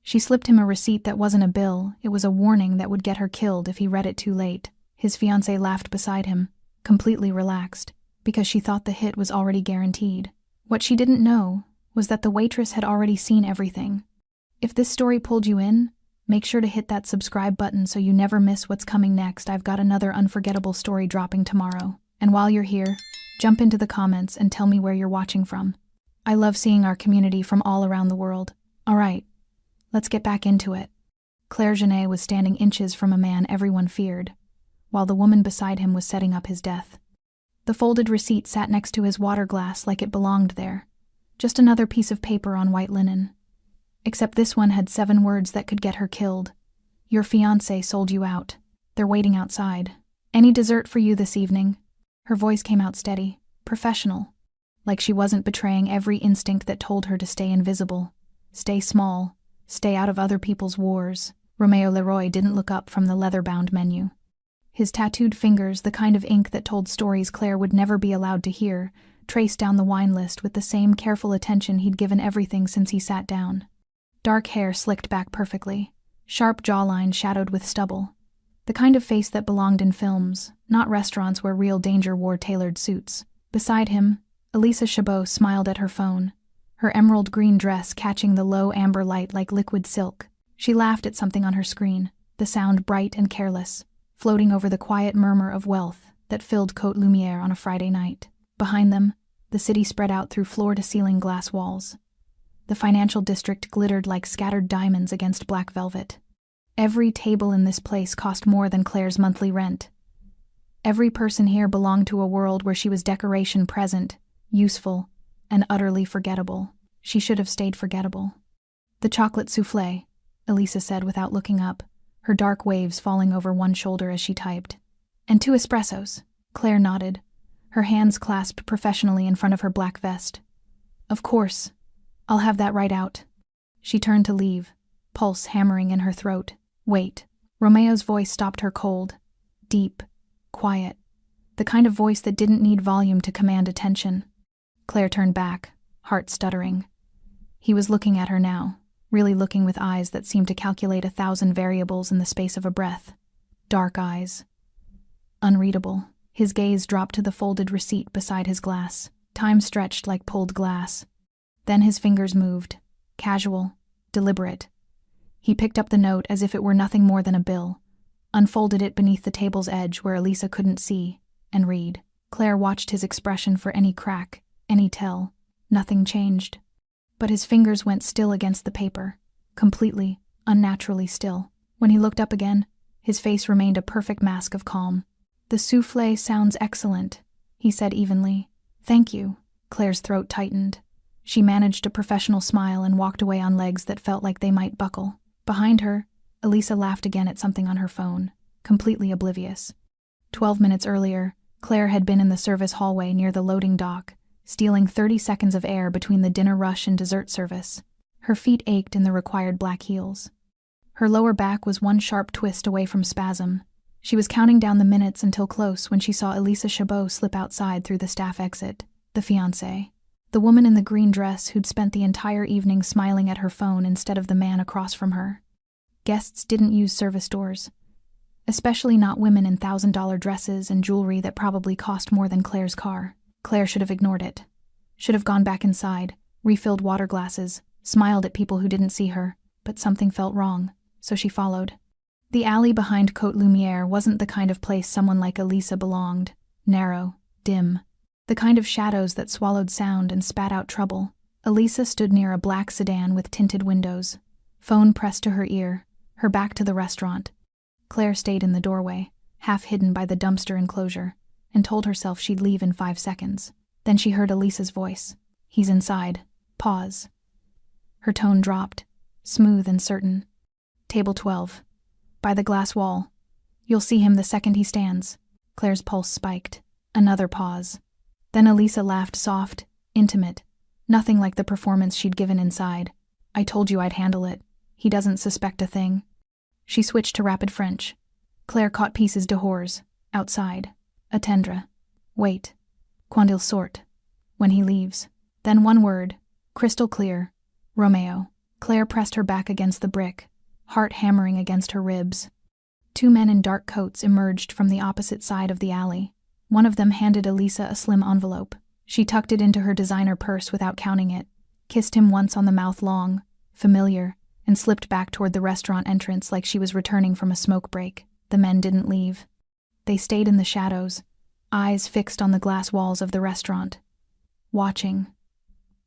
She slipped him a receipt that wasn't a bill, it was a warning that would get her killed if he read it too late. His fiancée laughed beside him, completely relaxed, because she thought the hit was already guaranteed. What she didn't know was that the waitress had already seen everything. If this story pulled you in, make sure to hit that subscribe button so you never miss what's coming next. I've got another unforgettable story dropping tomorrow. And while you're here, jump into the comments and tell me where you're watching from. I love seeing our community from all around the world. All right, let's get back into it. Claire Genet was standing inches from a man everyone feared, while the woman beside him was setting up his death. The folded receipt sat next to his water glass like it belonged there. Just another piece of paper on white linen. Except this one had 7 words that could get her killed. Your fiancé sold you out. They're waiting outside. Any dessert for you this evening? Her voice came out steady, professional, like she wasn't betraying every instinct that told her to stay invisible, stay small, stay out of other people's wars. Romeo Leroy didn't look up from the leather-bound menu. His tattooed fingers, the kind of ink that told stories Claire would never be allowed to hear, traced down the wine list with the same careful attention he'd given everything since he sat down. Dark hair slicked back perfectly, sharp jawline shadowed with stubble. The kind of face that belonged in films, not restaurants where real danger wore tailored suits. Beside him, Elisa Chabot smiled at her phone, her emerald green dress catching the low amber light like liquid silk. She laughed at something on her screen, the sound bright and careless, floating over the quiet murmur of wealth that filled Côte Lumière on a Friday night. Behind them, the city spread out through floor-to-ceiling glass walls. The financial district glittered like scattered diamonds against black velvet. Every table in this place cost more than Claire's monthly rent. Every person here belonged to a world where she was decoration present, useful, and utterly forgettable. She should have stayed forgettable. The chocolate soufflé, Elisa said without looking up, her dark waves falling over one shoulder as she typed. And 2 espressos, Claire nodded, her hands clasped professionally in front of her black vest. Of course, I'll have that right out. She turned to leave, pulse hammering in her throat. Wait. Romeo's voice stopped her cold, deep, quiet, the kind of voice that didn't need volume to command attention. Claire turned back, heart stuttering. He was looking at her now, really looking with eyes that seemed to calculate 1,000 variables in the space of a breath. Dark eyes. Unreadable. His gaze dropped to the folded receipt beside his glass. Time stretched like pulled glass. Then his fingers moved, casual, deliberate. He picked up the note as if it were nothing more than a bill, unfolded it beneath the table's edge where Elisa couldn't see, and read. Claire watched his expression for any crack, any tell. Nothing changed. But his fingers went still against the paper, completely, unnaturally still. When he looked up again, his face remained a perfect mask of calm. The soufflé sounds excellent, he said evenly. Thank you. Claire's throat tightened. She managed a professional smile and walked away on legs that felt like they might buckle. Behind her, Elisa laughed again at something on her phone, completely oblivious. 12 minutes earlier, Claire had been in the service hallway near the loading dock, stealing 30 seconds of air between the dinner rush and dessert service. Her feet ached in the required black heels. Her lower back was one sharp twist away from spasm. She was counting down the minutes until close when she saw Elisa Chabot slip outside through the staff exit, the fiancé. The woman in the green dress who'd spent the entire evening smiling at her phone instead of the man across from her. Guests didn't use service doors, especially not women in $1,000 dresses and jewelry that probably cost more than Claire's car. Claire should have ignored it. Should have gone back inside, refilled water glasses, smiled at people who didn't see her, but something felt wrong, so she followed. The alley behind Côte Lumière wasn't the kind of place someone like Elisa belonged. Narrow, dim. The kind of shadows that swallowed sound and spat out trouble. Elisa stood near a black sedan with tinted windows, phone pressed to her ear, her back to the restaurant. Claire stayed in the doorway, half hidden by the dumpster enclosure, and told herself she'd leave in 5 seconds. Then she heard Elisa's voice. He's inside. Pause. Her tone dropped, smooth and certain. Table 12. By the glass wall. You'll see him the second he stands. Claire's pulse spiked. Another pause. Then Elisa laughed soft, intimate, nothing like the performance she'd given inside. I told you I'd handle it. He doesn't suspect a thing. She switched to rapid French. Claire caught pieces de hors. Outside. Attendre. Wait. Quand il sort. When he leaves. Then one word. Crystal clear. Romeo. Claire pressed her back against the brick, heart hammering against her ribs. Two men in dark coats emerged from the opposite side of the alley. One of them handed Elisa a slim envelope. She tucked it into her designer purse without counting it, kissed him once on the mouth long, familiar, and slipped back toward the restaurant entrance like she was returning from a smoke break. The men didn't leave. They stayed in the shadows, eyes fixed on the glass walls of the restaurant, watching,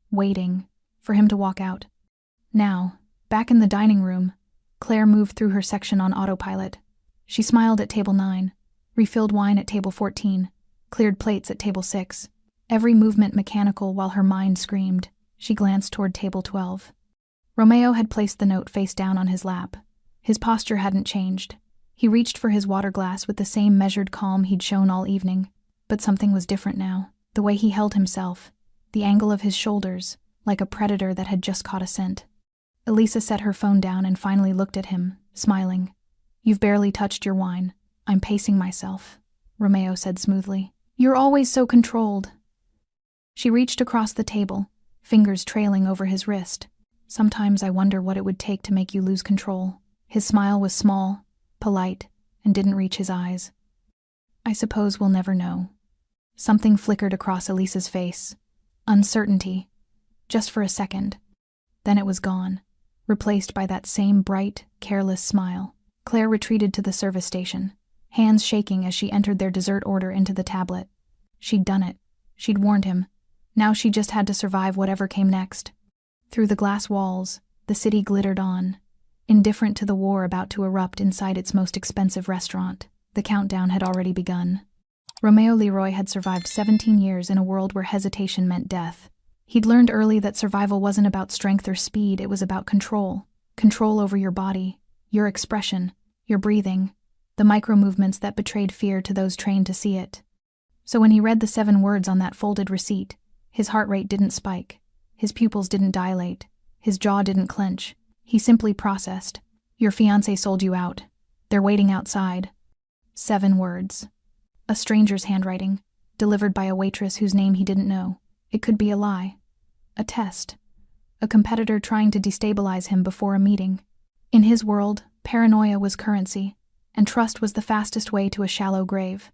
waiting, for him to walk out. Now, back in the dining room, Claire moved through her section on autopilot. She smiled at table 9, refilled wine at table 14, cleared plates at table 6, every movement mechanical while her mind screamed. She glanced toward table 12. Romeo had placed the note face down on his lap. His posture hadn't changed. He reached for his water glass with the same measured calm he'd shown all evening, but something was different now. The way he held himself, the angle of his shoulders, like a predator that had just caught a scent. Elisa set her phone down and finally looked at him, smiling. "You've barely touched your wine. I'm pacing myself," Romeo said smoothly. "You're always so controlled." She reached across the table, fingers trailing over his wrist. "Sometimes I wonder what it would take to make you lose control." His smile was small, polite, and didn't reach his eyes. "I suppose we'll never know." Something flickered across Elisa's face. Uncertainty. Just for a second. Then it was gone, replaced by that same bright, careless smile. Claire retreated to the service station, hands shaking as she entered their dessert order into the tablet. She'd done it. She'd warned him. Now she just had to survive whatever came next. Through the glass walls, the city glittered on, indifferent to the war about to erupt inside its most expensive restaurant. The countdown had already begun. Romeo Leroy had survived 17 years in a world where hesitation meant death. He'd learned early that survival wasn't about strength or speed, it was about control. Control over your body, your expression, your breathing, the micro-movements that betrayed fear to those trained to see it. So when he read the 7 words on that folded receipt, his heart rate didn't spike, his pupils didn't dilate, his jaw didn't clench. He simply processed. "Your fiancé sold you out. They're waiting outside." 7 words. A stranger's handwriting, delivered by a waitress whose name he didn't know. It could be a lie. A test. A competitor trying to destabilize him before a meeting. In his world, paranoia was currency, and trust was the fastest way to a shallow grave.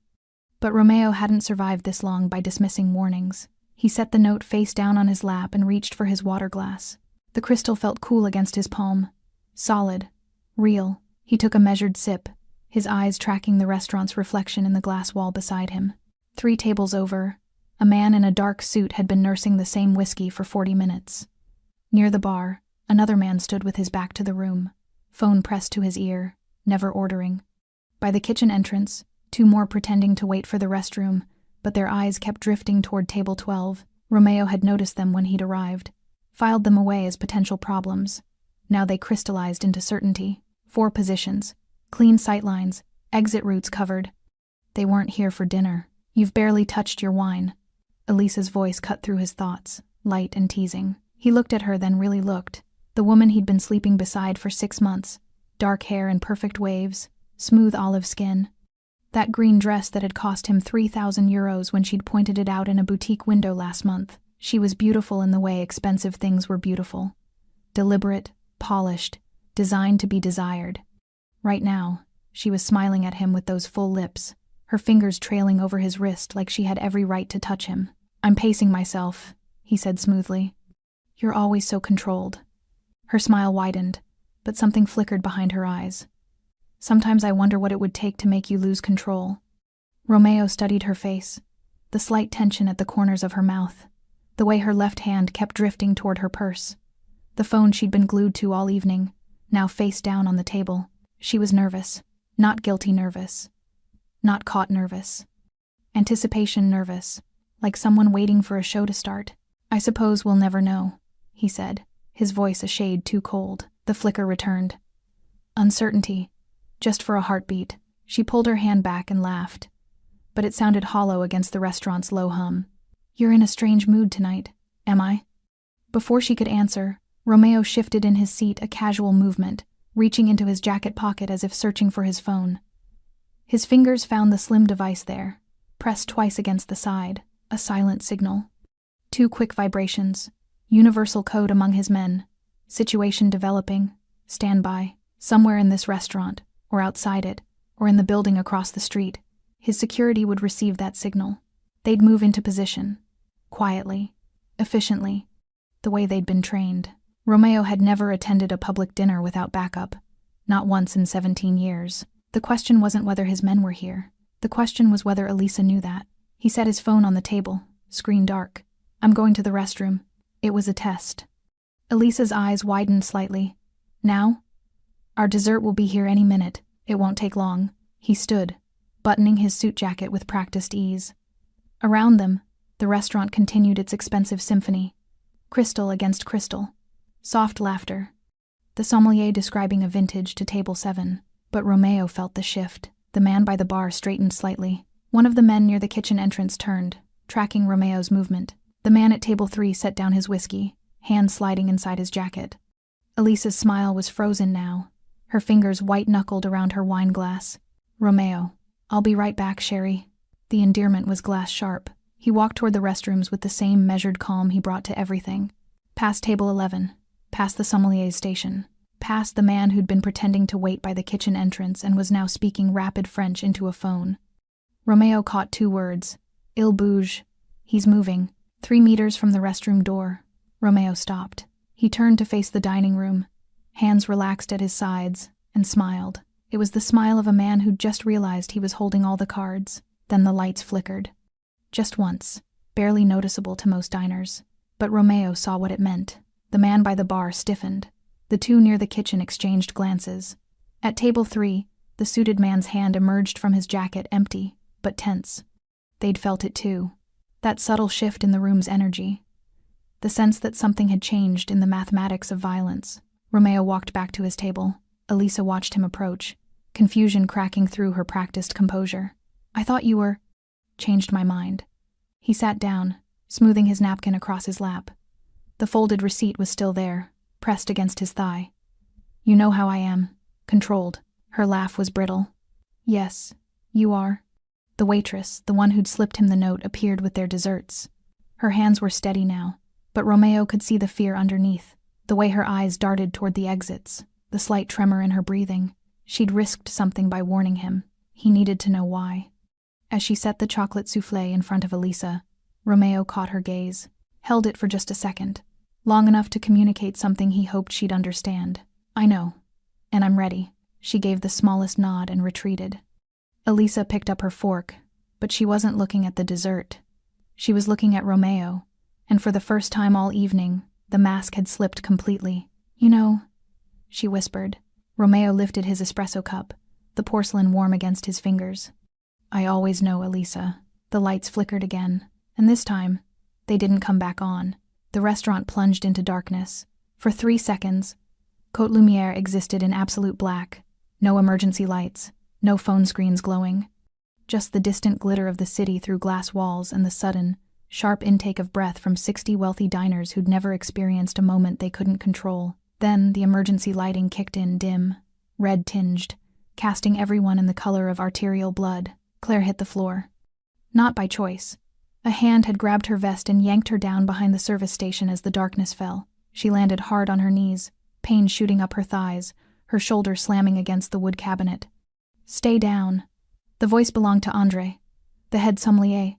But Romeo hadn't survived this long by dismissing warnings. He set the note face down on his lap and reached for his water glass. The crystal felt cool against his palm. Solid. Real. He took a measured sip, his eyes tracking the restaurant's reflection in the glass wall beside him. 3 tables over, a man in a dark suit had been nursing the same whiskey for 40 minutes. Near the bar, another man stood with his back to the room, phone pressed to his ear, never ordering. By the kitchen entrance, 2 more pretending to wait for the restroom, but their eyes kept drifting toward table 12. Romeo had noticed them when he'd arrived, filed them away as potential problems. Now they crystallized into certainty. 4 positions, clean sightlines, exit routes covered. They weren't here for dinner. "You've barely touched your wine." Elisa's voice cut through his thoughts, light and teasing. He looked at her, then really looked. The woman he'd been sleeping beside for 6 months. Dark hair in perfect waves, smooth olive skin. That green dress that had cost him €3,000 when she'd pointed it out in a boutique window last month. She was beautiful in the way expensive things were beautiful. Deliberate, polished, designed to be desired. Right now, she was smiling at him with those full lips, her fingers trailing over his wrist like she had every right to touch him. "I'm pacing myself," he said smoothly. "You're always so controlled." Her smile widened, but something flickered behind her eyes. "Sometimes I wonder what it would take to make you lose control." Romeo studied her face, the slight tension at the corners of her mouth, the way her left hand kept drifting toward her purse. The phone she'd been glued to all evening, now face down on the table. She was nervous, not guilty nervous, not caught nervous. Anticipation nervous, like someone waiting for a show to start. "I suppose we'll never know," he said, his voice a shade too cold. The flicker returned. Uncertainty, just for a heartbeat. She pulled her hand back and laughed, but it sounded hollow against the restaurant's low hum. "You're in a strange mood tonight, am I?" Before she could answer, Romeo shifted in his seat, a casual movement, reaching into his jacket pocket as if searching for his phone. His fingers found the slim device there, pressed twice against the side, a silent signal. 2 quick vibrations, universal code among his men. Situation developing. Stand by. Somewhere in this restaurant, or outside it, or in the building across the street. His security would receive that signal. They'd move into position. Quietly. Efficiently. The way they'd been trained. Romeo had never attended a public dinner without backup. Not once in 17 years. The question wasn't whether his men were here. The question was whether Elisa knew that. He set his phone on the table, screen dark. I'm going to the restroom. It was a test. Elisa's eyes widened slightly. Now? Our dessert will be here any minute. It won't take long. He stood, buttoning his suit jacket with practiced ease. Around them, the restaurant continued its expensive symphony. Crystal against crystal. Soft laughter. The sommelier describing a vintage to table 7. But Romeo felt the shift. The man by the bar straightened slightly. One of the men near the kitchen entrance turned, tracking Romeo's movement. The man at table 3 set down his whiskey, hand sliding inside his jacket. Elisa's smile was frozen now, her fingers white-knuckled around her wine glass. Romeo, I'll be right back, Sherry. The endearment was glass-sharp. He walked toward the restrooms with the same measured calm he brought to everything. Past table 11, past the sommelier's station, past the man who'd been pretending to wait by the kitchen entrance and was now speaking rapid French into a phone. Romeo caught 2 words. Il bouge. He's moving. 3 meters from the restroom door. Romeo stopped. He turned to face the dining room, hands relaxed at his sides, and smiled. It was the smile of a man who'd just realized he was holding all the cards. Then the lights flickered. Just once, barely noticeable to most diners. But Romeo saw what it meant. The man by the bar stiffened. The 2 near the kitchen exchanged glances. At table 3, the suited man's hand emerged from his jacket empty, but tense. They'd felt it too. That subtle shift in the room's energy. The sense that something had changed in the mathematics of violence. Romeo walked back to his table. Elisa watched him approach, confusion cracking through her practiced composure. I thought you were... Changed my mind. He sat down, smoothing his napkin across his lap. The folded receipt was still there, pressed against his thigh. You know how I am. Controlled. Her laugh was brittle. Yes, you are. The waitress, the one who'd slipped him the note, appeared with their desserts. Her hands were steady now, but Romeo could see the fear underneath, the way her eyes darted toward the exits, the slight tremor in her breathing. She'd risked something by warning him. He needed to know why. As she set the chocolate soufflé in front of Elisa, Romeo caught her gaze, held it for just a second, long enough to communicate something he hoped she'd understand. I know, and I'm ready. She gave the smallest nod and retreated. Elisa picked up her fork, but she wasn't looking at the dessert. She was looking at Romeo, and for the first time all evening, the mask had slipped completely. You know, she whispered. Romeo lifted his espresso cup, the porcelain warm against his fingers. I always know, Elisa. The lights flickered again, and this time, they didn't come back on. The restaurant plunged into darkness. For 3 seconds, Côte Lumière existed in absolute black. No emergency lights, no phone screens glowing. Just the distant glitter of the city through glass walls and the sudden, sharp intake of breath from 60 wealthy diners who'd never experienced a moment they couldn't control. Then the emergency lighting kicked in dim, red-tinged, casting everyone in the color of arterial blood. Claire hit the floor. Not by choice. A hand had grabbed her vest and yanked her down behind the service station as the darkness fell. She landed hard on her knees, pain shooting up her thighs, her shoulder slamming against the wood cabinet. Stay down. The voice belonged to André, the head sommelier,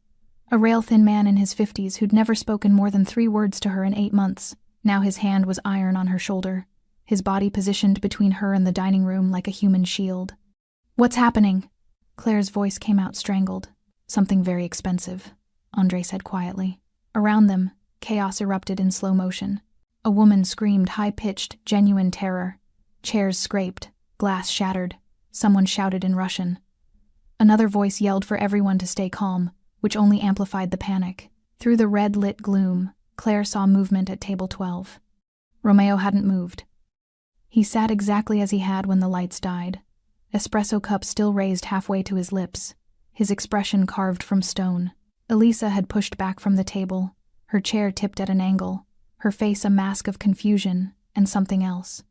a rail-thin man in his 50s who'd never spoken more than 3 words to her in 8 months. Now his hand was iron on her shoulder, his body positioned between her and the dining room like a human shield. What's happening? Claire's voice came out strangled. Something very expensive, André said quietly. Around them, chaos erupted in slow motion. A woman screamed high-pitched, genuine terror. Chairs scraped, glass shattered. Someone shouted in Russian. Another voice yelled for everyone to stay calm, which only amplified the panic. Through the red-lit gloom, Claire saw movement at table 12. Romeo hadn't moved. He sat exactly as he had when the lights died, espresso cup still raised halfway to his lips, his expression carved from stone. Elisa had pushed back from the table, her chair tipped at an angle, her face a mask of confusion and something else.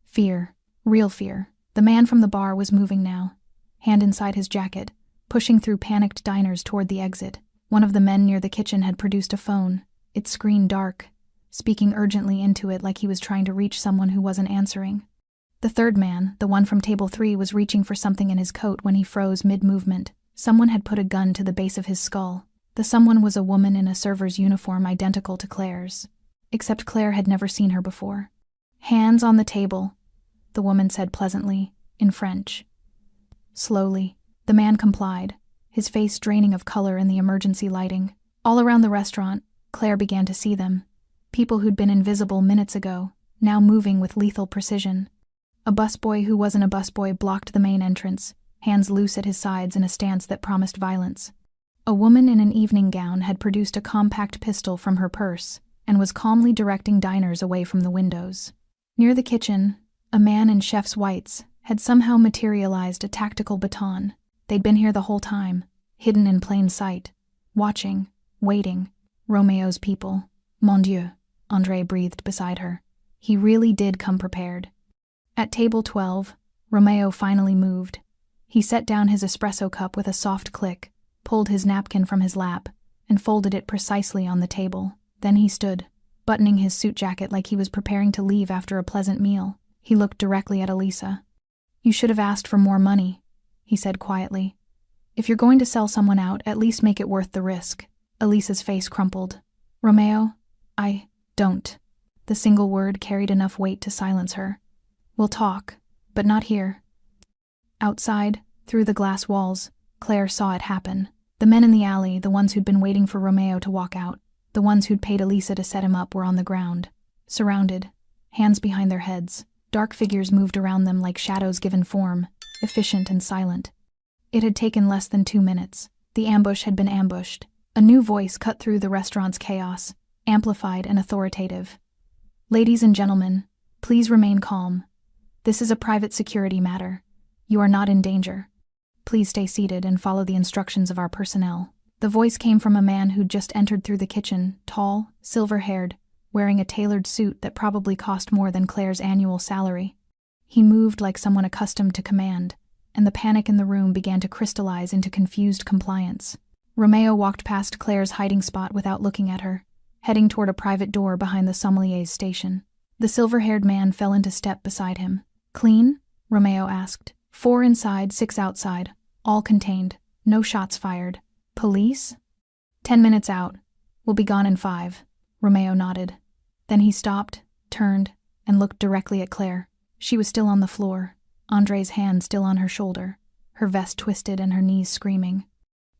Fear. Real fear. The man from the bar was moving now, hand inside his jacket, pushing through panicked diners toward the exit. One of the men near the kitchen had produced a phone, its screen dark, speaking urgently into it like he was trying to reach someone who wasn't answering. The third man, the one from table 3, was reaching for something in his coat when he froze mid-movement. Someone had put a gun to the base of his skull. The someone was a woman in a server's uniform identical to Claire's. Except Claire had never seen her before. "Hands on the table," the woman said pleasantly, in French. Slowly, the man complied, his face draining of color in the emergency lighting. All around the restaurant, Claire began to see them. People who'd been invisible minutes ago, now moving with lethal precision. A busboy who wasn't a busboy blocked the main entrance, hands loose at his sides in a stance that promised violence. A woman in an evening gown had produced a compact pistol from her purse and was calmly directing diners away from the windows. Near the kitchen, a man in chef's whites had somehow materialized a tactical baton. They'd been here the whole time, hidden in plain sight, watching, waiting. Romeo's people. Mon Dieu, André breathed beside her. He really did come prepared. At table 12, Romeo finally moved. He set down his espresso cup with a soft click, pulled his napkin from his lap, and folded it precisely on the table. Then he stood, buttoning his suit jacket like he was preparing to leave after a pleasant meal. He looked directly at Elisa. "You should have asked for more money," he said quietly. "If you're going to sell someone out, at least make it worth the risk." Elisa's face crumpled. "Romeo, I don't." The single word carried enough weight to silence her. "We'll talk, but not here." Outside, through the glass walls, Claire saw it happen. The men in the alley, the ones who'd been waiting for Romeo to walk out, the ones who'd paid Elisa to set him up, were on the ground, surrounded, hands behind their heads. Dark figures moved around them like shadows given form, efficient and silent. It had taken less than 2 minutes. The ambush had been ambushed. A new voice cut through the restaurant's chaos, amplified and authoritative. "Ladies and gentlemen, please remain calm. This is a private security matter. You are not in danger. Please stay seated and follow the instructions of our personnel." The voice came from a man who'd just entered through the kitchen, tall, silver-haired, wearing a tailored suit that probably cost more than Claire's annual salary. He moved like someone accustomed to command, and the panic in the room began to crystallize into confused compliance. Romeo walked past Claire's hiding spot without looking at her, heading toward a private door behind the sommelier's station. The silver-haired man fell into step beside him. "Clean?" Romeo asked. 4 inside, 6 outside, all contained, no shots fired. "Police?" 10 minutes out. We'll be gone in 5. Romeo nodded. Then he stopped, turned, and looked directly at Claire. She was still on the floor, André's hand still on her shoulder, her vest twisted and her knees screaming.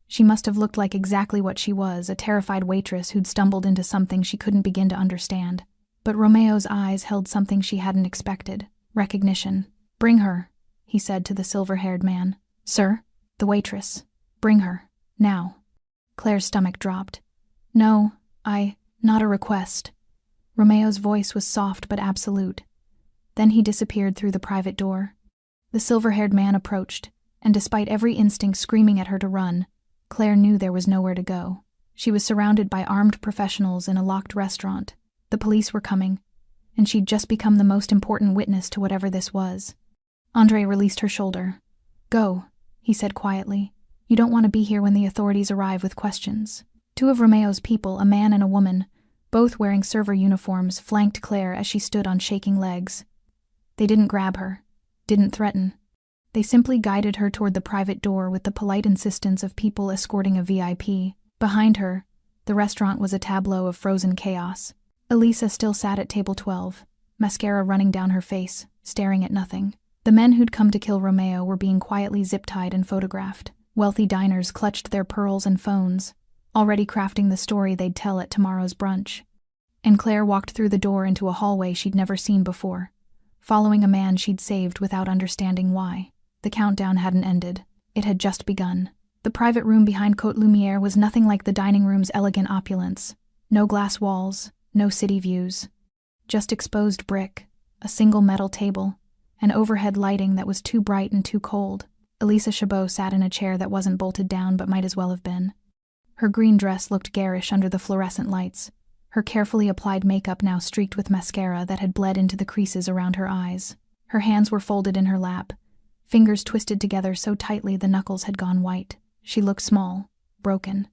She must have looked like exactly what she was, a terrified waitress who'd stumbled into something she couldn't begin to understand. But Romeo's eyes held something she hadn't expected, recognition. "Bring her," he said to the silver-haired man. "Sir, the waitress. Bring her. Now." Claire's stomach dropped. "No, not a request." Romeo's voice was soft but absolute. Then he disappeared through the private door. The silver-haired man approached, and despite every instinct screaming at her to run, Claire knew there was nowhere to go. She was surrounded by armed professionals in a locked restaurant. The police were coming, and she'd just become the most important witness to whatever this was. André released her shoulder. "Go," he said quietly. "You don't want to be here when the authorities arrive with questions." 2 of Romeo's people, a man and a woman, both wearing server uniforms, flanked Claire as she stood on shaking legs. They didn't grab her, didn't threaten. They simply guided her toward the private door with the polite insistence of people escorting a VIP. Behind her, the restaurant was a tableau of frozen chaos. Elisa still sat at table 12, mascara running down her face, staring at nothing. The men who'd come to kill Romeo were being quietly zip-tied and photographed. Wealthy diners clutched their pearls and phones, already crafting the story they'd tell at tomorrow's brunch. And Claire walked through the door into a hallway she'd never seen before, following a man she'd saved without understanding why. The countdown hadn't ended. It had just begun. The private room behind Côte Lumière was nothing like the dining room's elegant opulence. No glass walls, no city views. Just exposed brick, a single metal table, and overhead lighting that was too bright and too cold. Elisa Chabot sat in a chair that wasn't bolted down but might as well have been. Her green dress looked garish under the fluorescent lights, her carefully applied makeup now streaked with mascara that had bled into the creases around her eyes. Her hands were folded in her lap, fingers twisted together so tightly the knuckles had gone white. She looked small, broken.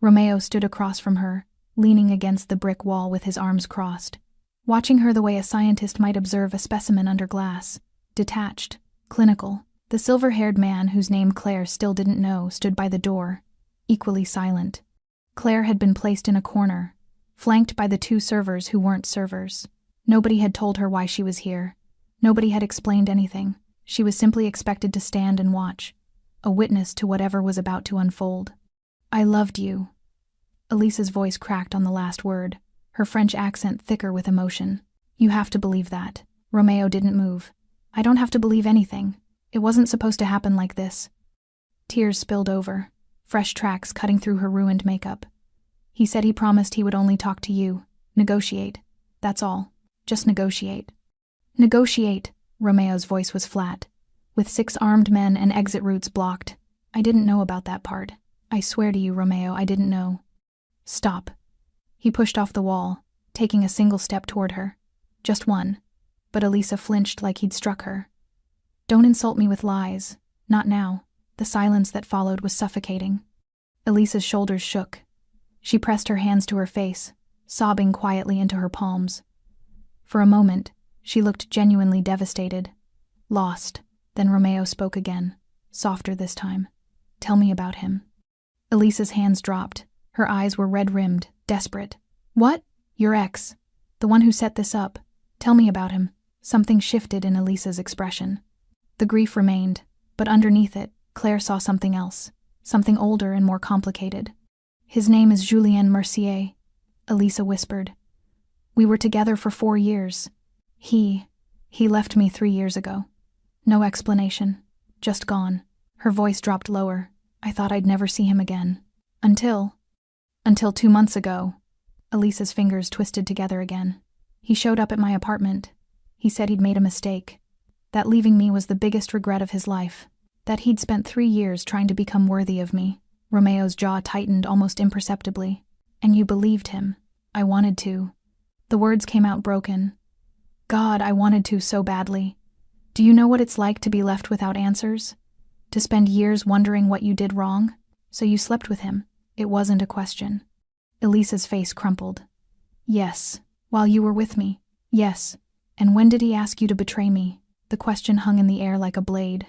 Romeo stood across from her, leaning against the brick wall with his arms crossed. Watching her the way a scientist might observe a specimen under glass. Detached, clinical. The silver-haired man, whose name Claire still didn't know, stood by the door, equally silent. Claire had been placed in a corner, flanked by the two servers who weren't servers. Nobody had told her why she was here. Nobody had explained anything. She was simply expected to stand and watch, a witness to whatever was about to unfold. "I loved you." Elisa's voice cracked on the last word, her French accent thicker with emotion. "You have to believe that." Romeo didn't move. "I don't have to believe anything. It wasn't supposed to happen like this." Tears spilled over, fresh tracks cutting through her ruined makeup. "He said he promised he would only talk to you. Negotiate. That's all. Just negotiate." "Negotiate." Romeo's voice was flat, with 6 armed men and exit routes blocked. "I didn't know about that part. I swear to you, Romeo, I didn't know." "Stop." He pushed off the wall, taking a single step toward her. Just one. But Elisa flinched like he'd struck her. "Don't insult me with lies. Not now." The silence that followed was suffocating. Elisa's shoulders shook. She pressed her hands to her face, sobbing quietly into her palms. For a moment, she looked genuinely devastated, lost. Then Romeo spoke again, softer this time. "Tell me about him." Elisa's hands dropped. Her eyes were red-rimmed, desperate. "What? Your ex? The one who set this up? Tell me about him." Something shifted in Elisa's expression. The grief remained, but underneath it, Claire saw something else, something older and more complicated. "His name is Julien Mercier," Elisa whispered. "We were together for 4 years. He left me 3 years ago. No explanation. Just gone." Her voice dropped lower. "I thought I'd never see him again. Until 2 months ago." Elisa's fingers twisted together again. "He showed up at my apartment. He said he'd made a mistake. That leaving me was the biggest regret of his life. That he'd spent 3 years trying to become worthy of me." Romeo's jaw tightened almost imperceptibly. "And you believed him." "I wanted to." The words came out broken. "God, I wanted to so badly. Do you know what it's like to be left without answers? To spend years wondering what you did wrong? So you slept with him. It wasn't a question." Elisa's face crumpled. "Yes. While you were with me. Yes. And when did he ask you to betray me?" The question hung in the air like a blade.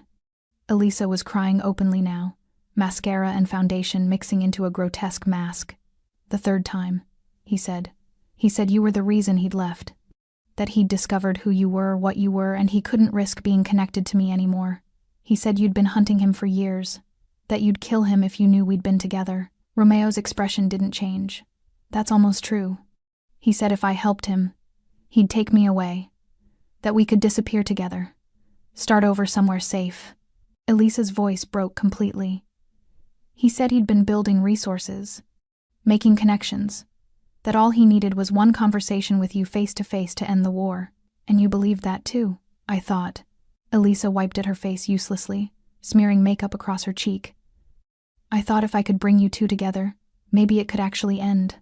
Elisa was crying openly now, mascara and foundation mixing into a grotesque mask. "The 3rd time," he said. "He said you were the reason he'd left. That he'd discovered who you were, what you were, and he couldn't risk being connected to me anymore. He said you'd been hunting him for years. That you'd kill him if you knew we'd been together." Romeo's expression didn't change. "That's almost true. He said if I helped him, he'd take me away. That we could disappear together. Start over somewhere safe." Elisa's voice broke completely. "He said he'd been building resources, making connections. That all he needed was one conversation with you face to face to end the war. And you believed that too, I thought." Elisa wiped at her face uselessly, smearing makeup across her cheek. "I thought if I could bring you two together, maybe it could actually end.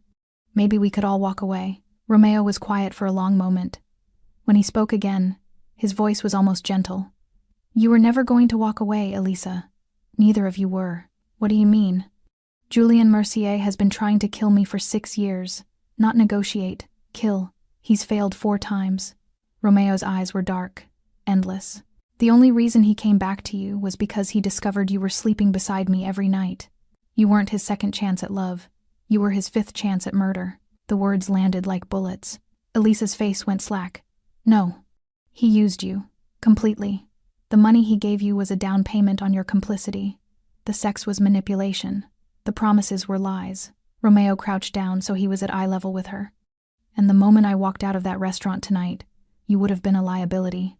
Maybe we could all walk away." Romeo was quiet for a long moment. When he spoke again, his voice was almost gentle. "You were never going to walk away, Elisa. Neither of you were." "What do you mean?" "Julien Mercier has been trying to kill me for 6 years. Not negotiate, kill. He's failed 4 times. Romeo's eyes were dark, endless. "The only reason he came back to you was because he discovered you were sleeping beside me every night. You weren't his 2nd chance at love. You were his 5th chance at murder." The words landed like bullets. Elisa's face went slack. "No. He used you. Completely. The money he gave you was a down payment on your complicity. The sex was manipulation. The promises were lies." Romeo crouched down so he was at eye level with her. "And the moment I walked out of that restaurant tonight, you would have been a liability.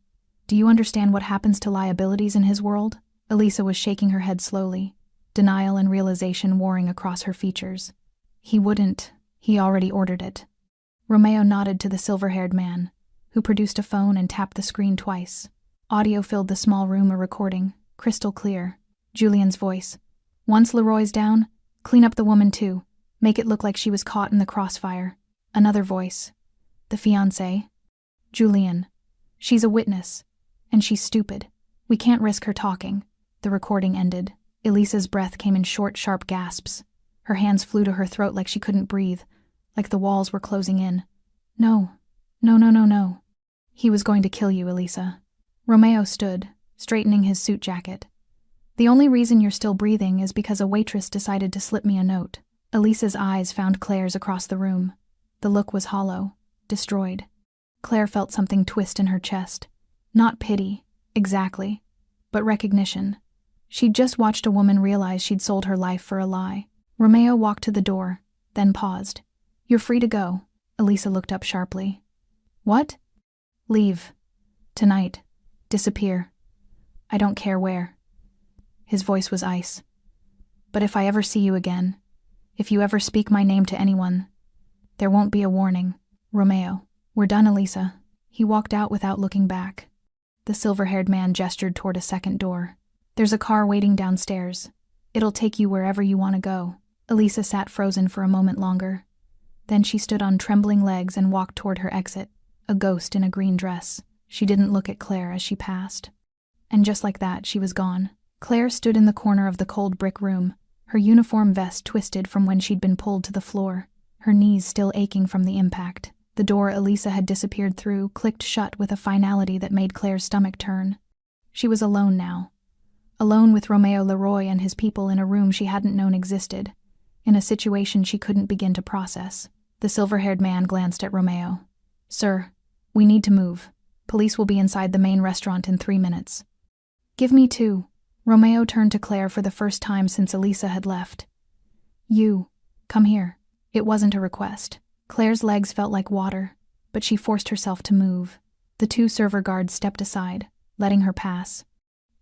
Do you understand what happens to liabilities in his world?" Elisa was shaking her head slowly, denial and realization warring across her features. "He wouldn't. He already ordered it." Romeo nodded to the silver-haired man, who produced a phone and tapped the screen twice. Audio filled the small room a recording, crystal clear. Julian's voice. "Once Leroy's down, clean up the woman too. Make it look like she was caught in the crossfire." Another voice. "The fiancée. Julian. She's a witness. And she's stupid. We can't risk her talking." The recording ended. Elisa's breath came in short, sharp gasps. Her hands flew to her throat like she couldn't breathe. like the walls were closing in. No. No, no, no, no. He was going to kill you, Elisa. Romeo stood, straightening his suit jacket. The only reason you're still breathing is because a waitress decided to slip me a note. Elisa's eyes found Claire's across the room. The look was hollow, destroyed. Claire felt something twist in her chest. Not pity, exactly, but recognition. She'd just watched a woman realize she'd sold her life for a lie. Romeo walked to the door, then paused. You're free to go. Elisa looked up sharply. What? Leave. Tonight. Disappear. I don't care where. His voice was ice. But if I ever see you again, if you ever speak my name to anyone, there won't be a warning. Romeo. We're done, Elisa. He walked out without looking back. The silver-haired man gestured toward a second door. There's a car waiting downstairs. It'll take you wherever you want to go. Elisa sat frozen for a moment longer. Then she stood on trembling legs and walked toward her exit, a ghost in a green dress. She didn't look at Claire as she passed. And just like that, she was gone. Claire stood in the corner of the cold brick room, her uniform vest twisted from when she'd been pulled to the floor, her knees still aching from the impact. The door Elisa had disappeared through clicked shut with a finality that made Claire's stomach turn. She was alone now. Alone with Romeo Leroy and his people in a room she hadn't known existed, in a situation she couldn't begin to process. The silver-haired man glanced at Romeo. Sir, we need to move. Police will be inside the main restaurant in 3 minutes. Give me 2. Romeo turned to Claire for the first time since Elisa had left. You, come here. It wasn't a request. Claire's legs felt like water, but she forced herself to move. The 2 server guards stepped aside, letting her pass.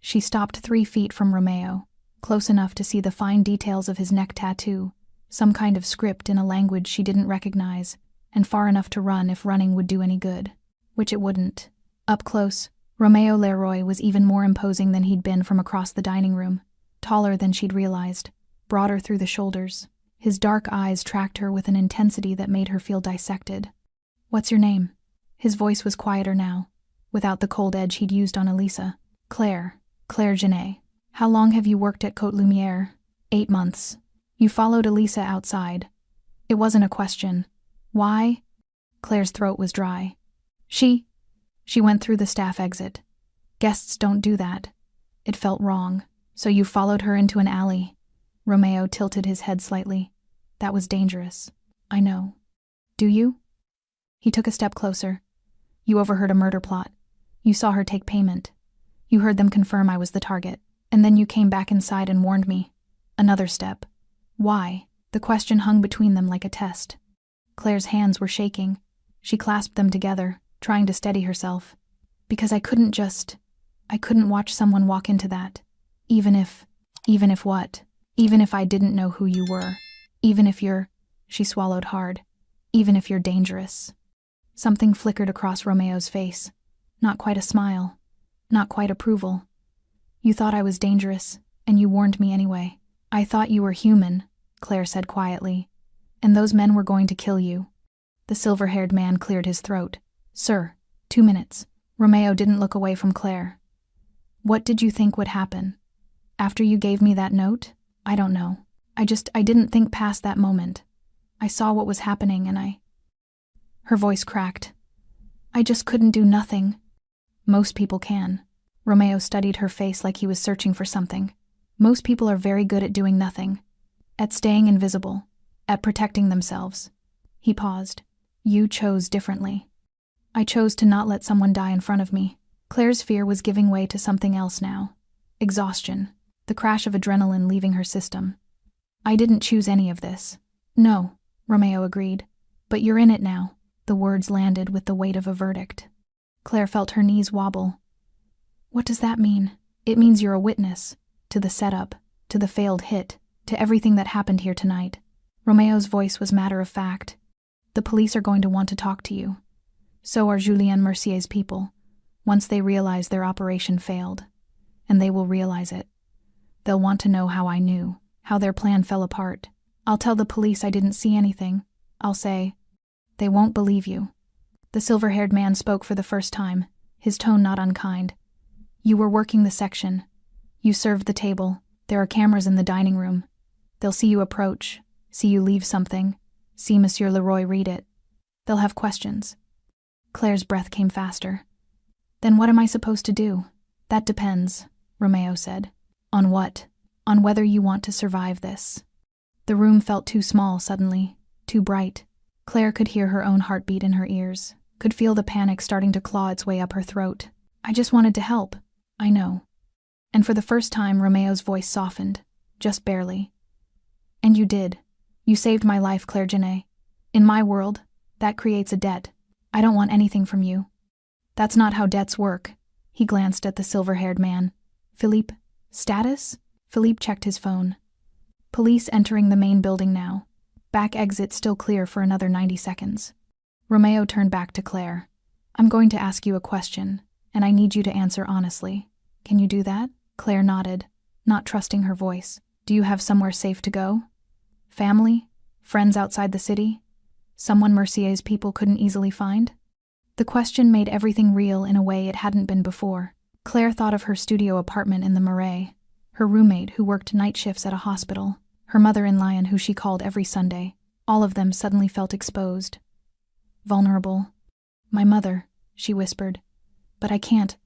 She stopped 3 feet from Romeo, close enough to see the fine details of his neck tattoo, some kind of script in a language she didn't recognize, and far enough to run if running would do any good, which it wouldn't. Up close, Romeo Leroy was even more imposing than he'd been from across the dining room, taller than she'd realized, broader through the shoulders. His dark eyes tracked her with an intensity that made her feel dissected. What's your name? His voice was quieter now, without the cold edge he'd used on Elisa. Claire Genet. How long have you worked at Côte Lumière? 8 months. You followed Elisa outside. It wasn't a question. Why? Claire's throat was dry. She went through the staff exit. Guests don't do that. It felt wrong. So you followed her into an alley. Romeo tilted his head slightly. That was dangerous. I know. Do you? He took a step closer. You overheard a murder plot. You saw her take payment. You heard them confirm I was the target. And then you came back inside and warned me. Another step. Why? The question hung between them like a test. Claire's hands were shaking. She clasped them together, trying to steady herself. Because I couldn't watch someone walk into that. Even if what? Even if I didn't know who you were. Even if she swallowed hard. Even if you're dangerous. Something flickered across Romeo's face. Not quite a smile. Not quite approval. You thought I was dangerous, and you warned me anyway. I thought you were human, Claire said quietly. And those men were going to kill you. The silver-haired man cleared his throat. Sir, 2 minutes. Romeo didn't look away from Claire. What did you think would happen? After you gave me that note? I don't know. I didn't think past that moment. I saw what was happening and Her voice cracked. I just couldn't do nothing. Most people can. Romeo studied her face like he was searching for something. Most people are very good at doing nothing. At staying invisible. At protecting themselves. He paused. You chose differently. I chose to not let someone die in front of me. Claire's fear was giving way to something else now. Exhaustion. The crash of adrenaline leaving her system. I didn't choose any of this. No, Romeo agreed. But you're in it now. The words landed with the weight of a verdict. Claire felt her knees wobble. What does that mean? It means you're a witness. To the setup, to the failed hit, to everything that happened here tonight. Romeo's voice was matter of fact. The police are going to want to talk to you. So are Julien Mercier's people, once they realize their operation failed. And they will realize it. They'll want to know how I knew, how their plan fell apart. I'll tell the police I didn't see anything. I'll say, they won't believe you. The silver-haired man spoke for the first time, his tone not unkind. You were working the section. You served the table. There are cameras in the dining room. They'll see you approach, see you leave something See Monsieur Leroy read it. They'll have questions. Claire's breath came faster. Then what am I supposed to do? That depends, Romeo said. On what? On whether you want to survive this. The room felt too small suddenly, too bright. Claire could hear her own heartbeat in her ears, could feel the panic starting to claw its way up her throat. I just wanted to help. I know. And for the first time, Romeo's voice softened, just barely. And you did. You saved my life, Claire Genet. In my world, that creates a debt. I don't want anything from you. That's not how debts work. He glanced at the silver-haired man. Philippe, status? Philippe checked his phone. Police entering the main building now. Back exit still clear for another 90 seconds. Romeo turned back to Claire. I'm going to ask you a question, and I need you to answer honestly. Can you do that? Claire nodded, not trusting her voice. Do you have somewhere safe to go? Family? Friends outside the city? Someone Mercier's people couldn't easily find? The question made everything real in a way it hadn't been before. Claire thought of her studio apartment in the Marais, her roommate who worked night shifts at a hospital, her mother-in-law who she called every Sunday. All of them suddenly felt exposed. Vulnerable. My mother, she whispered. But I can't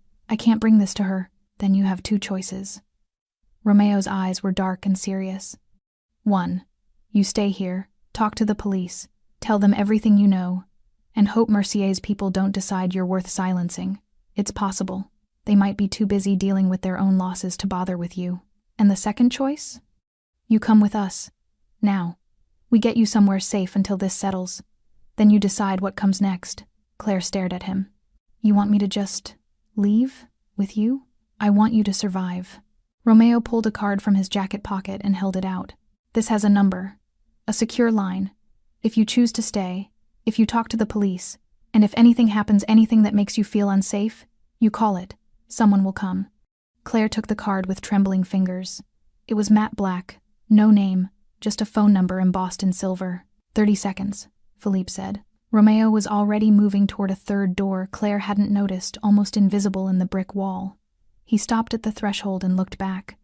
bring this to her. Then you have two choices. Romeo's eyes were dark and serious. 1. You stay here, talk to the police, tell them everything you know, and hope Mercier's people don't decide you're worth silencing. It's possible. They might be too busy dealing with their own losses to bother with you. And the second choice? You come with us. Now. We get you somewhere safe until this settles. Then you decide what comes next. Claire stared at him. You want me to just leave? With you? I want you to survive. Romeo pulled a card from his jacket pocket and held it out. This has a number. A secure line. If you choose to stay, if you talk to the police, and if anything happens, anything that makes you feel unsafe, you call it. Someone will come. Claire took the card with trembling fingers. It was matte black, no name, just a phone number embossed in silver. 30 seconds, Philippe said. Romeo was already moving toward a third door Claire hadn't noticed, almost invisible in the brick wall. He stopped at the threshold and looked back.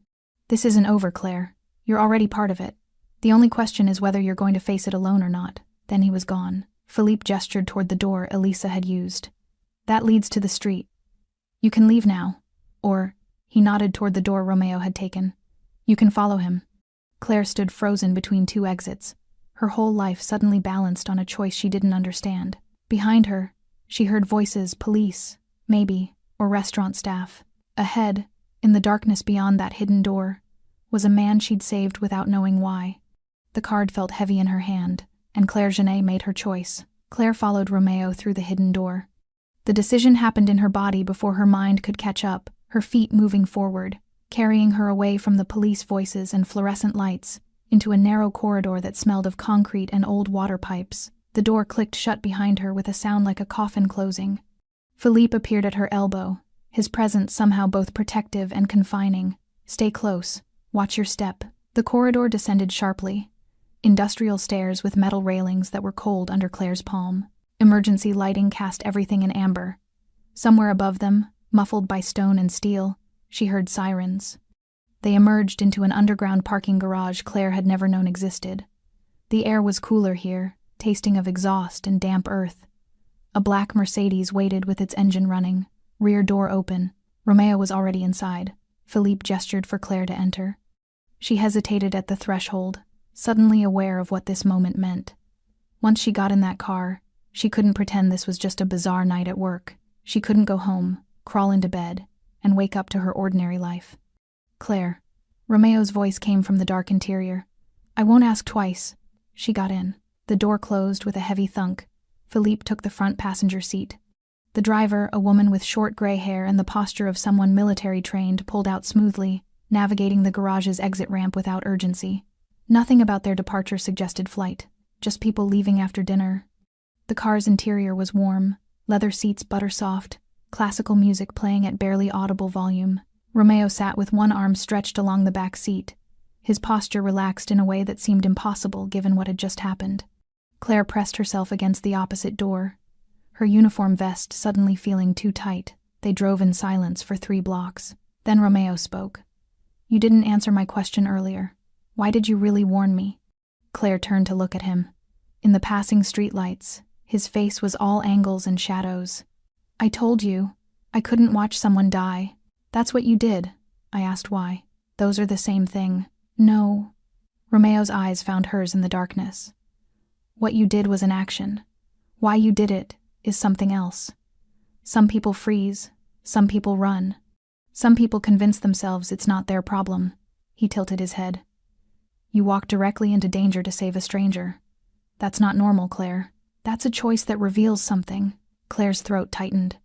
This isn't over, Claire. You're already part of it. The only question is whether you're going to face it alone or not. Then he was gone. Philippe gestured toward the door Elisa had used. That leads to the street. You can leave now. Or, he nodded toward the door Romeo had taken. You can follow him. Claire stood frozen between two exits, her whole life suddenly balanced on a choice she didn't understand. Behind her, she heard voices, police, maybe, or restaurant staff. Ahead, in the darkness beyond that hidden door, was a man she'd saved without knowing why. The card felt heavy in her hand, and Claire Genet made her choice. Claire followed Romeo through the hidden door. The decision happened in her body before her mind could catch up, her feet moving forward, carrying her away from the police voices and fluorescent lights, into a narrow corridor that smelled of concrete and old water pipes. The door clicked shut behind her with a sound like a coffin closing. Philippe appeared at her elbow, his presence somehow both protective and confining. Stay close. Watch your step. The corridor descended sharply. Industrial stairs with metal railings that were cold under Claire's palm. Emergency lighting cast everything in amber. Somewhere above them, muffled by stone and steel, she heard sirens. They emerged into an underground parking garage Claire had never known existed. The air was cooler here, tasting of exhaust and damp earth. A black Mercedes waited with its engine running, rear door open. Romeo was already inside. Philippe gestured for Claire to enter. She hesitated at the threshold, suddenly aware of what this moment meant. Once she got in that car, she couldn't pretend this was just a bizarre night at work. She couldn't go home, crawl into bed, and wake up to her ordinary life. Claire. Romeo's voice came from the dark interior. I won't ask twice. She got in. The door closed with a heavy thunk. Philippe took the front passenger seat. The driver, a woman with short gray hair and the posture of someone military-trained, pulled out smoothly, navigating the garage's exit ramp without urgency. Nothing about their departure suggested flight, just people leaving after dinner. The car's interior was warm, leather seats butter-soft, classical music playing at barely audible volume. Romeo sat with one arm stretched along the back seat, his posture relaxed in a way that seemed impossible given what had just happened. Claire pressed herself against the opposite door, her uniform vest suddenly feeling too tight. They drove in silence for 3 blocks. Then Romeo spoke. You didn't answer my question earlier. Why did you really warn me? Claire turned to look at him. In the passing streetlights, his face was all angles and shadows. "I told you, I couldn't watch someone die." "That's what you did." I asked why. "Those are the same thing." "No." Romeo's eyes found hers in the darkness. "What you did was an action. Why you did it is something else. Some people freeze, some people run. Some people convince themselves it's not their problem." He tilted his head. "You walked directly into danger to save a stranger. That's not normal, Claire. That's a choice that reveals something." Claire's throat tightened.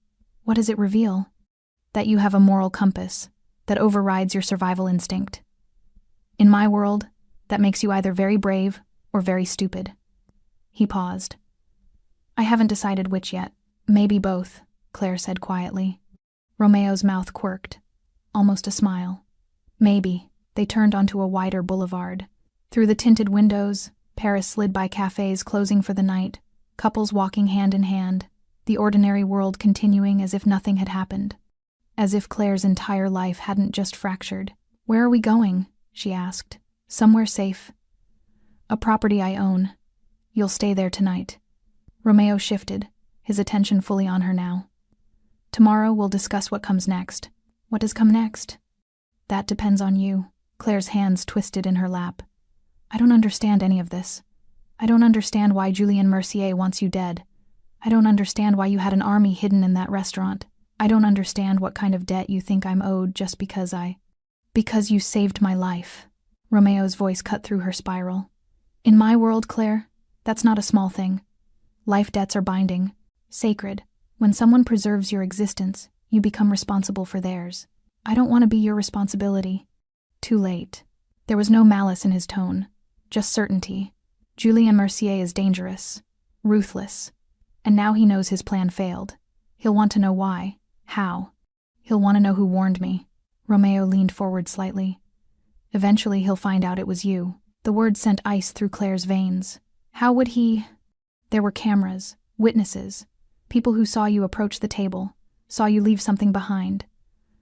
"What does it reveal?" "That you have a moral compass that overrides your survival instinct. In my world, that makes you either very brave or very stupid." He paused. "I haven't decided which yet. Maybe both," Claire said quietly. Romeo's mouth quirked, almost a smile. "Maybe." They turned onto a wider boulevard. Through the tinted windows, Paris slid by cafes closing for the night, couples walking hand in hand, the ordinary world continuing as if nothing had happened. As if Claire's entire life hadn't just fractured. "Where are we going?" she asked. "Somewhere safe." "A property I own. You'll stay there tonight." Romeo shifted, his attention fully on her now. "Tomorrow we'll discuss what comes next." "What does come next?" "That depends on you." Claire's hands twisted in her lap. "I don't understand any of this. I don't understand why Julien Mercier wants you dead. I don't understand why you had an army hidden in that restaurant. I don't understand what kind of debt you think I'm owed just because Because you saved my life." Romeo's voice cut through her spiral. "In my world, Claire, that's not a small thing. Life debts are binding, sacred. When someone preserves your existence, you become responsible for theirs. I don't want to be your responsibility." Too late. There was no malice in his tone, just certainty. Julien Mercier is dangerous, ruthless, and now he knows his plan failed. He'll want to know why, how. He'll want to know who warned me. Romeo leaned forward slightly. "Eventually he'll find out it was you." The word sent ice through Claire's veins. "How would he?" "There were cameras, witnesses, people who saw you approach the table, saw you leave something behind.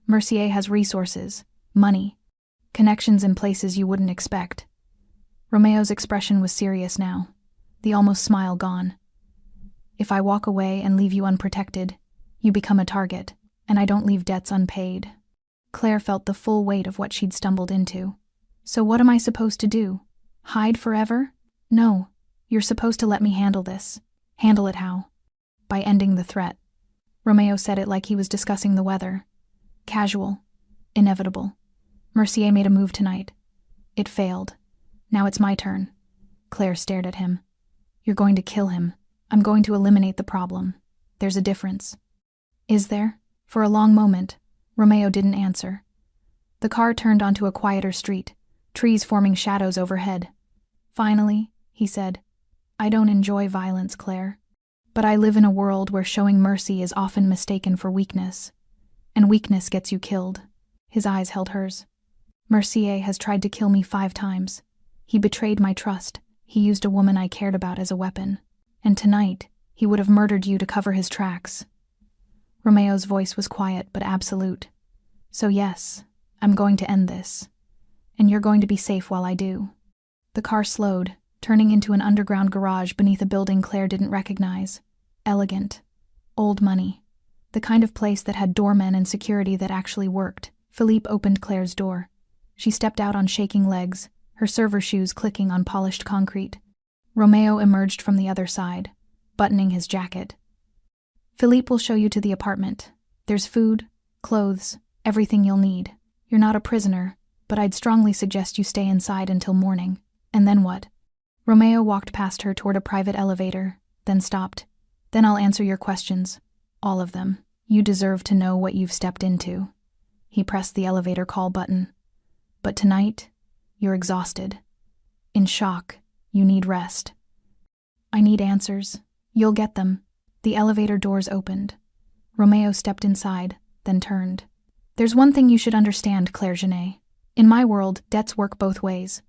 Mercier has resources, money, connections in places you wouldn't expect." Romeo's expression was serious now, the almost smile gone. "If I walk away and leave you unprotected, you become a target, and I don't leave debts unpaid." Claire felt the full weight of what she'd stumbled into. "So what am I supposed to do? Hide forever?" "No, you're supposed to let me handle this." "Handle it how?" "By ending the threat." Romeo said it like he was discussing the weather. Casual, inevitable. "Mercier made a move tonight. It failed. Now it's my turn." Claire stared at him. "You're going to kill him. I'm going to eliminate the problem. There's a difference." "Is there?" For a long moment, Romeo didn't answer. The car turned onto a quieter street, trees forming shadows overhead. "Finally," he said, "I don't enjoy violence, Claire. But I live in a world where showing mercy is often mistaken for weakness. And weakness gets you killed." His eyes held hers. "Mercier has tried to kill me 5 times. He betrayed my trust. He used a woman I cared about as a weapon. And tonight, he would have murdered you to cover his tracks." Romeo's voice was quiet but absolute. "So yes, I'm going to end this. And you're going to be safe while I do." The car slowed, turning into an underground garage beneath a building Claire didn't recognize. Elegant. Old money. The kind of place that had doormen and security that actually worked. Philippe opened Claire's door. She stepped out on shaking legs, her server shoes clicking on polished concrete. Romeo emerged from the other side, buttoning his jacket. "Philippe will show you to the apartment. There's food, clothes, everything you'll need. You're not a prisoner, but I'd strongly suggest you stay inside until morning." "And then what?" Romeo walked past her toward a private elevator, then stopped. "Then I'll answer your questions. All of them. You deserve to know what you've stepped into." He pressed the elevator call button. "But tonight, you're exhausted. In shock, you need rest." "I need answers. You'll get them." The elevator doors opened. Romeo stepped inside, then turned. "There's one thing you should understand, Claire Genet. In my world, debts work both ways.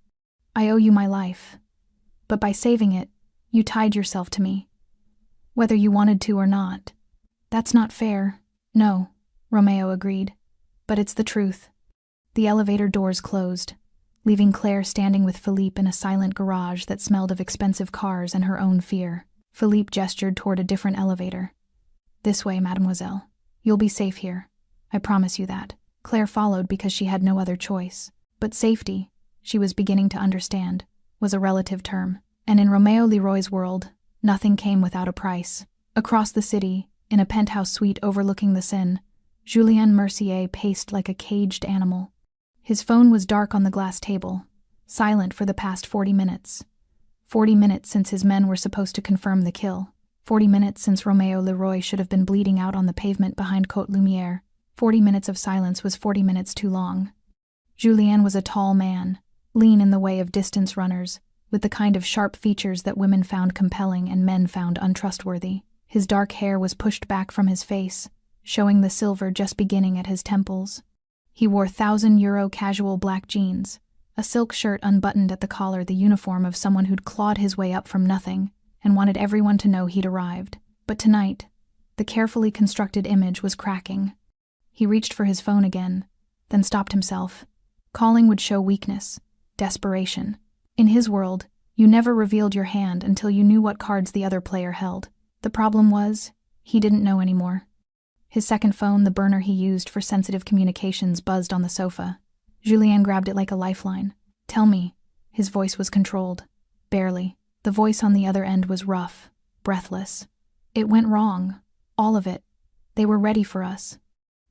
I owe you my life. But by saving it, you tied yourself to me. Whether you wanted to or not. That's not fair." "No," Romeo agreed. "But it's the truth." The elevator doors closed. leaving Claire standing with Philippe in a silent garage that smelled of expensive cars and her own fear. Philippe gestured toward a different elevator. "This way, mademoiselle. You'll be safe here. I promise you that." Claire followed because she had no other choice. But safety, she was beginning to understand, was a relative term. And in Romeo Leroy's world, nothing came without a price. Across the city, in a penthouse suite overlooking the Seine, Julien Mercier paced like a caged animal. His phone was dark on the glass table, silent for the past 40 minutes. 40 minutes since his men were supposed to confirm the kill. 40 minutes since Romeo Leroy should have been bleeding out on the pavement behind Côte Lumière. 40 minutes of silence was 40 minutes too long. Julien was a tall man, lean in the way of distance runners, with the kind of sharp features that women found compelling and men found untrustworthy. His dark hair was pushed back from his face, showing the silver just beginning at his temples. He wore €1,000 casual black jeans, a silk shirt unbuttoned at the collar, the uniform of someone who'd clawed his way up from nothing and wanted everyone to know he'd arrived. But tonight, the carefully constructed image was cracking. He reached for his phone again, then stopped himself. Calling would show weakness, desperation. In his world, you never revealed your hand until you knew what cards the other player held. The problem was, he didn't know anymore. His second phone, the burner he used for sensitive communications, buzzed on the sofa. Julien grabbed it like a lifeline. "Tell me." His voice was controlled. Barely. The voice on the other end was rough, breathless. "It went wrong. All of it. They were ready for us."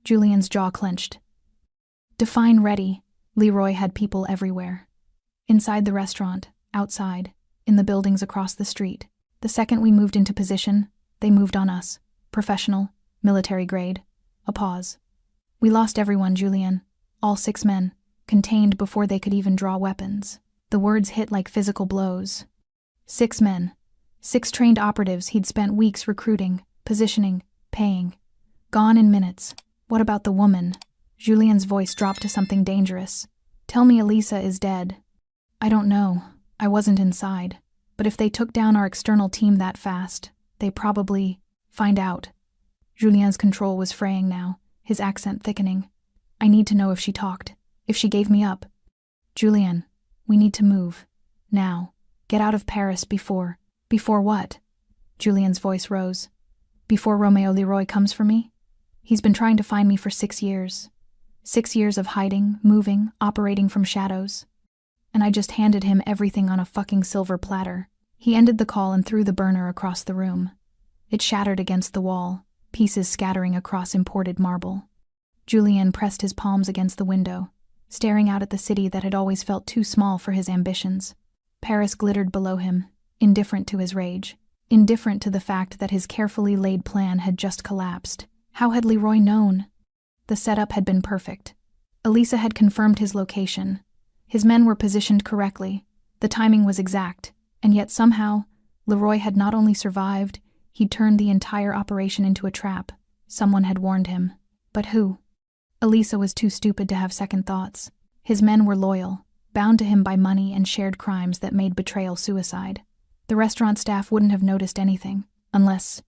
Julien's jaw clenched. Define ready. Leroy had people everywhere. Inside the restaurant, outside, in the buildings across the street. The second we moved into position, they moved on us. Professional, military grade. A pause. "We lost everyone, Julien. All 6 men. Contained before they could even draw weapons." The words hit like physical blows. 6 men. 6 trained operatives he'd spent weeks recruiting, positioning, paying. Gone in minutes. What about the woman? Julien's voice dropped to something dangerous. "Tell me Elisa is dead." "I don't know. I wasn't inside. But if they took down our external team that fast, they probably find out." Julien's control was fraying now, his accent thickening. "I need to know if she talked. If she gave me up." "Julien, we need to move. Now. Get out of Paris before." "Before what?" Julien's voice rose. "Before Romeo Leroy comes for me? He's been trying to find me for 6 years. 6 years of hiding, moving, operating from shadows. And I just handed him everything on a fucking silver platter." He ended the call and threw the burner across the room. It shattered against the wall, pieces scattering across imported marble. Julien pressed his palms against the window, staring out at the city that had always felt too small for his ambitions. Paris glittered below him, indifferent to his rage, indifferent to the fact that his carefully laid plan had just collapsed. How had Leroy known? The setup had been perfect. Elisa had confirmed his location. His men were positioned correctly. The timing was exact, and yet somehow, Leroy had not only survived, he'd turned the entire operation into a trap. Someone had warned him. But who? Elisa was too stupid to have second thoughts. His men were loyal, bound to him by money and shared crimes that made betrayal suicide. The restaurant staff wouldn't have noticed anything, unless...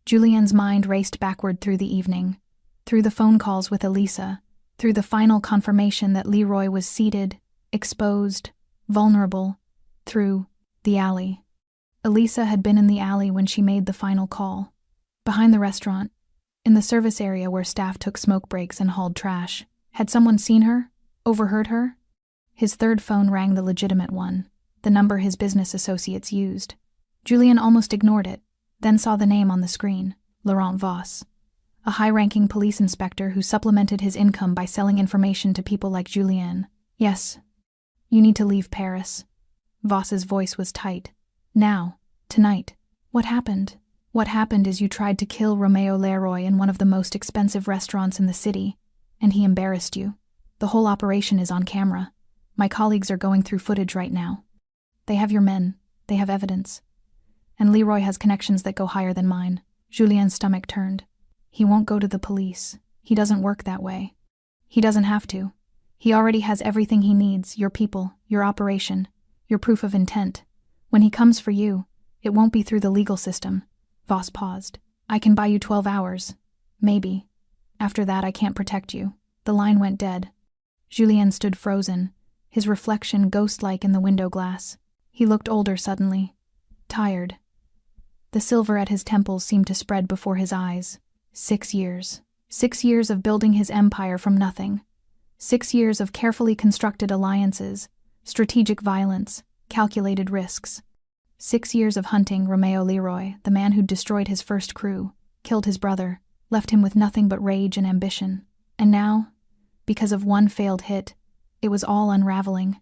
Julien's mind raced backward through the evening, through the phone calls with Elisa, through the final confirmation that Leroy was seated, exposed, vulnerable, through the alley. Elisa had been in the alley when she made the final call. Behind the restaurant, in the service area where staff took smoke breaks and hauled trash. Had someone seen her? Overheard her? His third phone rang, the legitimate one, the number his business associates used. Julien almost ignored it, then saw the name on the screen, Laurent Voss, a high-ranking police inspector who supplemented his income by selling information to people like Julien. "Yes, you need to leave Paris." Voss's voice was tight. "Now, tonight. What happened? What happened is you tried to kill Romeo Leroy in one of the most expensive restaurants in the city, and he embarrassed you. The whole operation is on camera. My colleagues are going through footage right now. They have your men. They have evidence. And Leroy has connections that go higher than mine." Julien's stomach turned. "He won't go to the police. He doesn't work that way. He doesn't have to. He already has everything he needs, your people, your operation, your proof of intent. When he comes for you, it won't be through the legal system." Voss paused. "I can buy you 12 hours. Maybe. After that, I can't protect you." The line went dead. Julien stood frozen, his reflection ghost-like in the window glass. He looked older suddenly. Tired. The silver at his temples seemed to spread before his eyes. 6 years. 6 years of building his empire from nothing. 6 years of carefully constructed alliances, strategic violence, calculated risks. 6 years of hunting Romeo Leroy, the man who'd destroyed his first crew, killed his brother, left him with nothing but rage and ambition. And now, because of one failed hit, it was all unraveling.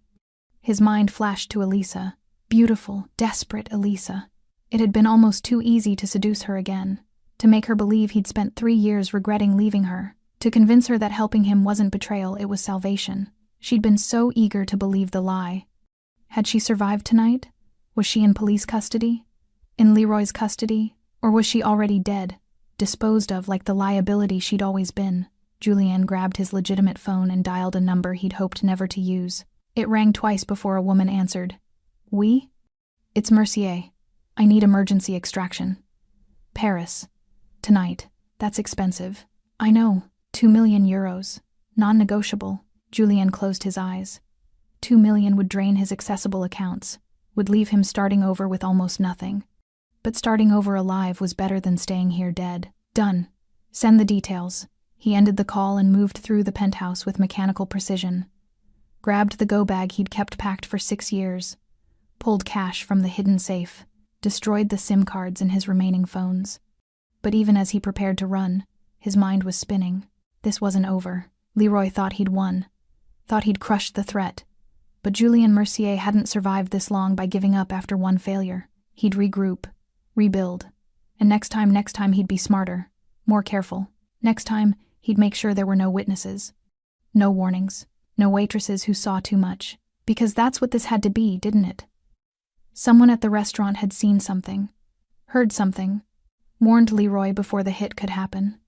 His mind flashed to Elisa. Beautiful, desperate Elisa. It had been almost too easy to seduce her again, to make her believe he'd spent 3 years regretting leaving her, to convince her that helping him wasn't betrayal, it was salvation. She'd been so eager to believe the lie. Had she survived tonight? Was she in police custody? In Leroy's custody? Or was she already dead, disposed of like the liability she'd always been? Julien grabbed his legitimate phone and dialed a number he'd hoped never to use. It rang twice before a woman answered. Oui? It's Mercier. I need emergency extraction. Paris. Tonight. That's expensive. I know. 2 million euros. Non-negotiable. Julien closed his eyes. 2 million would drain his accessible accounts, would leave him starting over with almost nothing. But starting over alive was better than staying here dead. Done. Send the details. He ended the call and moved through the penthouse with mechanical precision. Grabbed the go-bag he'd kept packed for 6 years. Pulled cash from the hidden safe. Destroyed the SIM cards in his remaining phones. But even as he prepared to run, his mind was spinning. This wasn't over. Leroy thought he'd won. Thought he'd crushed the threat. But Julien Mercier hadn't survived this long by giving up after one failure. He'd regroup. Rebuild. And next time he'd be smarter. More careful. Next time, he'd make sure there were no witnesses. No warnings. No waitresses who saw too much. Because that's what this had to be, didn't it? Someone at the restaurant had seen something. Heard something. Warned Leroy before the hit could happen.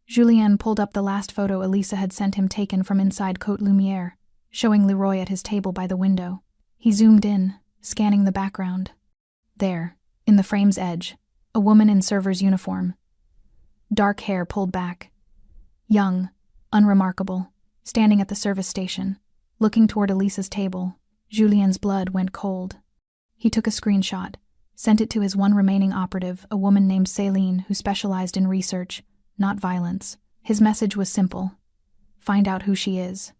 Julien pulled up the last photo Elisa had sent him taken from inside Côte Lumière, showing Leroy at his table by the window. He zoomed in, scanning the background. There, in the frame's edge, a woman in server's uniform. Dark hair pulled back. Young, unremarkable, standing at the service station, looking toward Elisa's table. Julien's blood went cold. He took a screenshot, sent it to his one remaining operative, a woman named Céline who specialized in research, not violence. His message was simple. Find out who she is.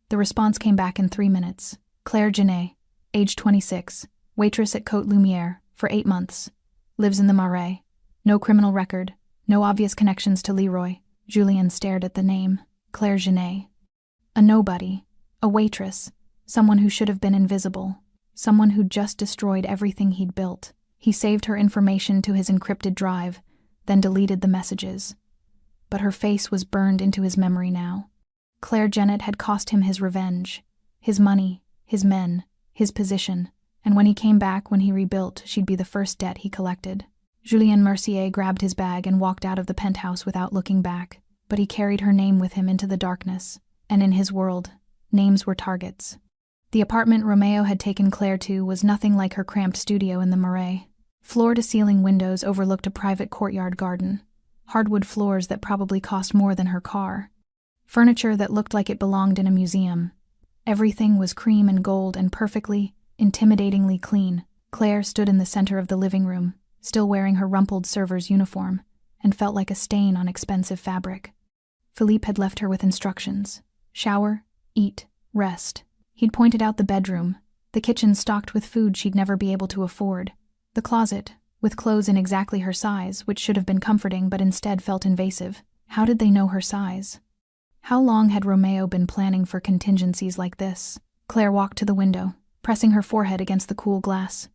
The response came back in 3 minutes. Claire Genet, age 26, waitress at Côte Lumière, for 8 months. Lives in the Marais. No criminal record, no obvious connections to Leroy. Julien stared at the name. Claire Genet. A nobody. A waitress. Someone who should have been invisible. Someone who'd just destroyed everything he'd built. He saved her information to his encrypted drive, then deleted the messages. But her face was burned into his memory now. Claire Genet had cost him his revenge, his money, his men, his position, and when he came back, when he rebuilt, she'd be the first debt he collected. Julien Mercier grabbed his bag and walked out of the penthouse without looking back, but he carried her name with him into the darkness, and in his world, names were targets. The apartment Romeo had taken Claire to was nothing like her cramped studio in the Marais. Floor-to-ceiling windows overlooked a private courtyard garden. Hardwood floors that probably cost more than her car. Furniture that looked like it belonged in a museum. Everything was cream and gold and perfectly, intimidatingly clean. Claire stood in the center of the living room, still wearing her rumpled server's uniform, and felt like a stain on expensive fabric. Philippe had left her with instructions. Shower, eat, rest. He'd pointed out the bedroom, the kitchen stocked with food she'd never be able to afford, the closet, with clothes in exactly her size, which should have been comforting but instead felt invasive. How did they know her size? How long had Romeo been planning for contingencies like this? Claire walked to the window, pressing her forehead against the cool glass.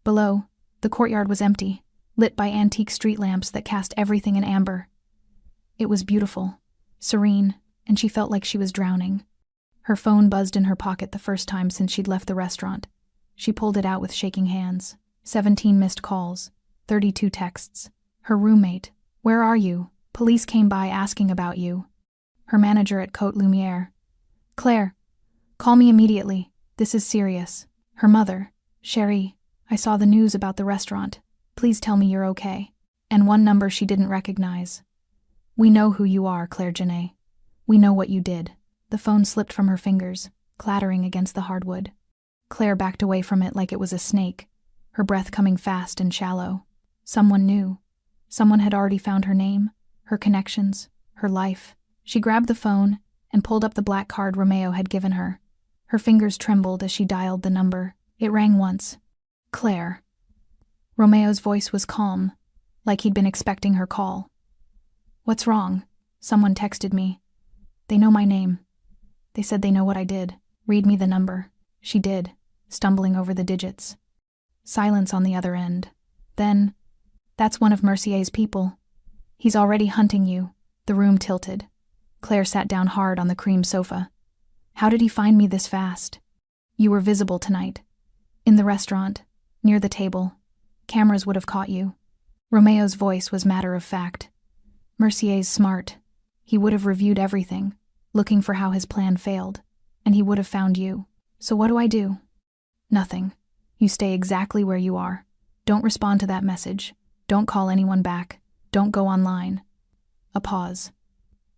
Below, the courtyard was empty, lit by antique street lamps that cast everything in amber. It was beautiful, serene, and she felt like she was drowning. Her phone buzzed in her pocket the first time since she'd left the restaurant. She pulled it out with shaking hands. 17 missed calls, 32 texts. Her roommate. Where are you? Police came by asking about you. Her manager at Côte Lumière. Claire, call me immediately. This is serious. Her mother. Chérie, I saw the news about the restaurant. Please tell me you're okay. And one number she didn't recognize. We know who you are, Claire Genet. We know what you did. The phone slipped from her fingers. clattering against the hardwood. Claire backed away from it like it was a snake, her breath coming fast and shallow. Someone knew. Someone had already found her name, her connections, her life. She grabbed the phone and pulled up the black card Romeo had given her. Her fingers trembled as she dialed the number. It rang once. Claire. Romeo's voice was calm, like he'd been expecting her call. What's wrong? Someone texted me. They know my name. They said they know what I did. Read me the number. She did, stumbling over the digits. Silence on the other end. Then, that's one of Mercier's people. He's already hunting you. The room tilted. Claire sat down hard on the cream sofa. How did he find me this fast? You were visible tonight. In the restaurant, near the table. Cameras would have caught you. Romeo's voice was matter of fact. Mercier's smart. He would have reviewed everything, looking for how his plan failed, and he would have found you. So what do I do? Nothing. You stay exactly where you are. Don't respond to that message. Don't call anyone back. Don't go online. A pause.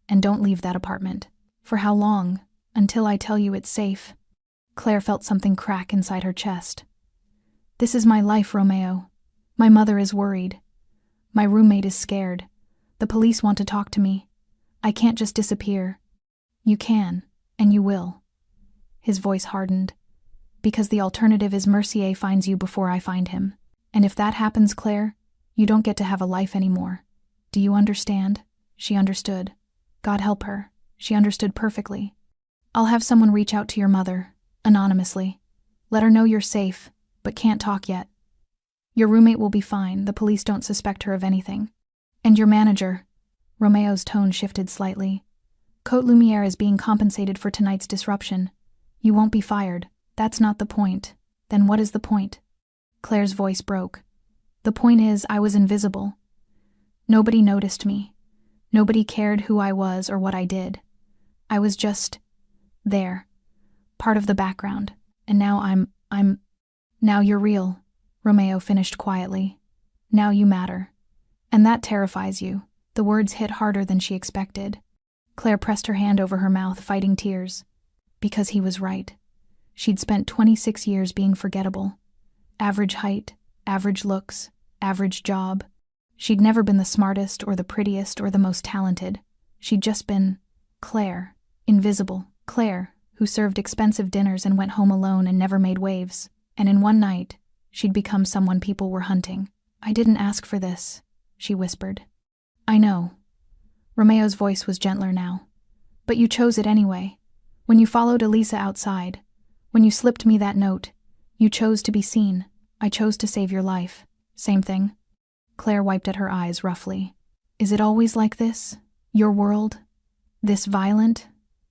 And don't leave that apartment. For how long? Until I tell you it's safe. Claire felt something crack inside her chest. This is my life, Romeo. My mother is worried. My roommate is scared. The police want to talk to me. I can't just disappear. You can, and you will. His voice hardened. Because the alternative is Mercier finds you before I find him. And if that happens, Claire, you don't get to have a life anymore. Do you understand? She understood. God help her. She understood perfectly. I'll have someone reach out to your mother, anonymously. Let her know you're safe, but can't talk yet. Your roommate will be fine. The police don't suspect her of anything. And your manager. Romeo's tone shifted slightly. Côte Lumière is being compensated for tonight's disruption. You won't be fired. That's not the point. Then what is the point? Claire's voice broke. The point is, I was invisible. Nobody noticed me. Nobody cared who I was or what I did. I was just there, part of the background. And now now you're real, Romeo finished quietly. Now you matter. And that terrifies you. The words hit harder than she expected. Claire pressed her hand over her mouth, fighting tears. Because he was right. She'd spent 26 years being forgettable. Average height, average looks, average job. She'd never been the smartest or the prettiest or the most talented. She'd just been Claire, invisible, Claire, who served expensive dinners and went home alone and never made waves. And in one night, she'd become someone people were hunting. I didn't ask for this, she whispered. I know. Romeo's voice was gentler now. But you chose it anyway. When you followed Elisa outside, when you slipped me that note, you chose to be seen. I chose to save your life. Same thing. Claire wiped at her eyes roughly. Is it always like this? Your world? This violent?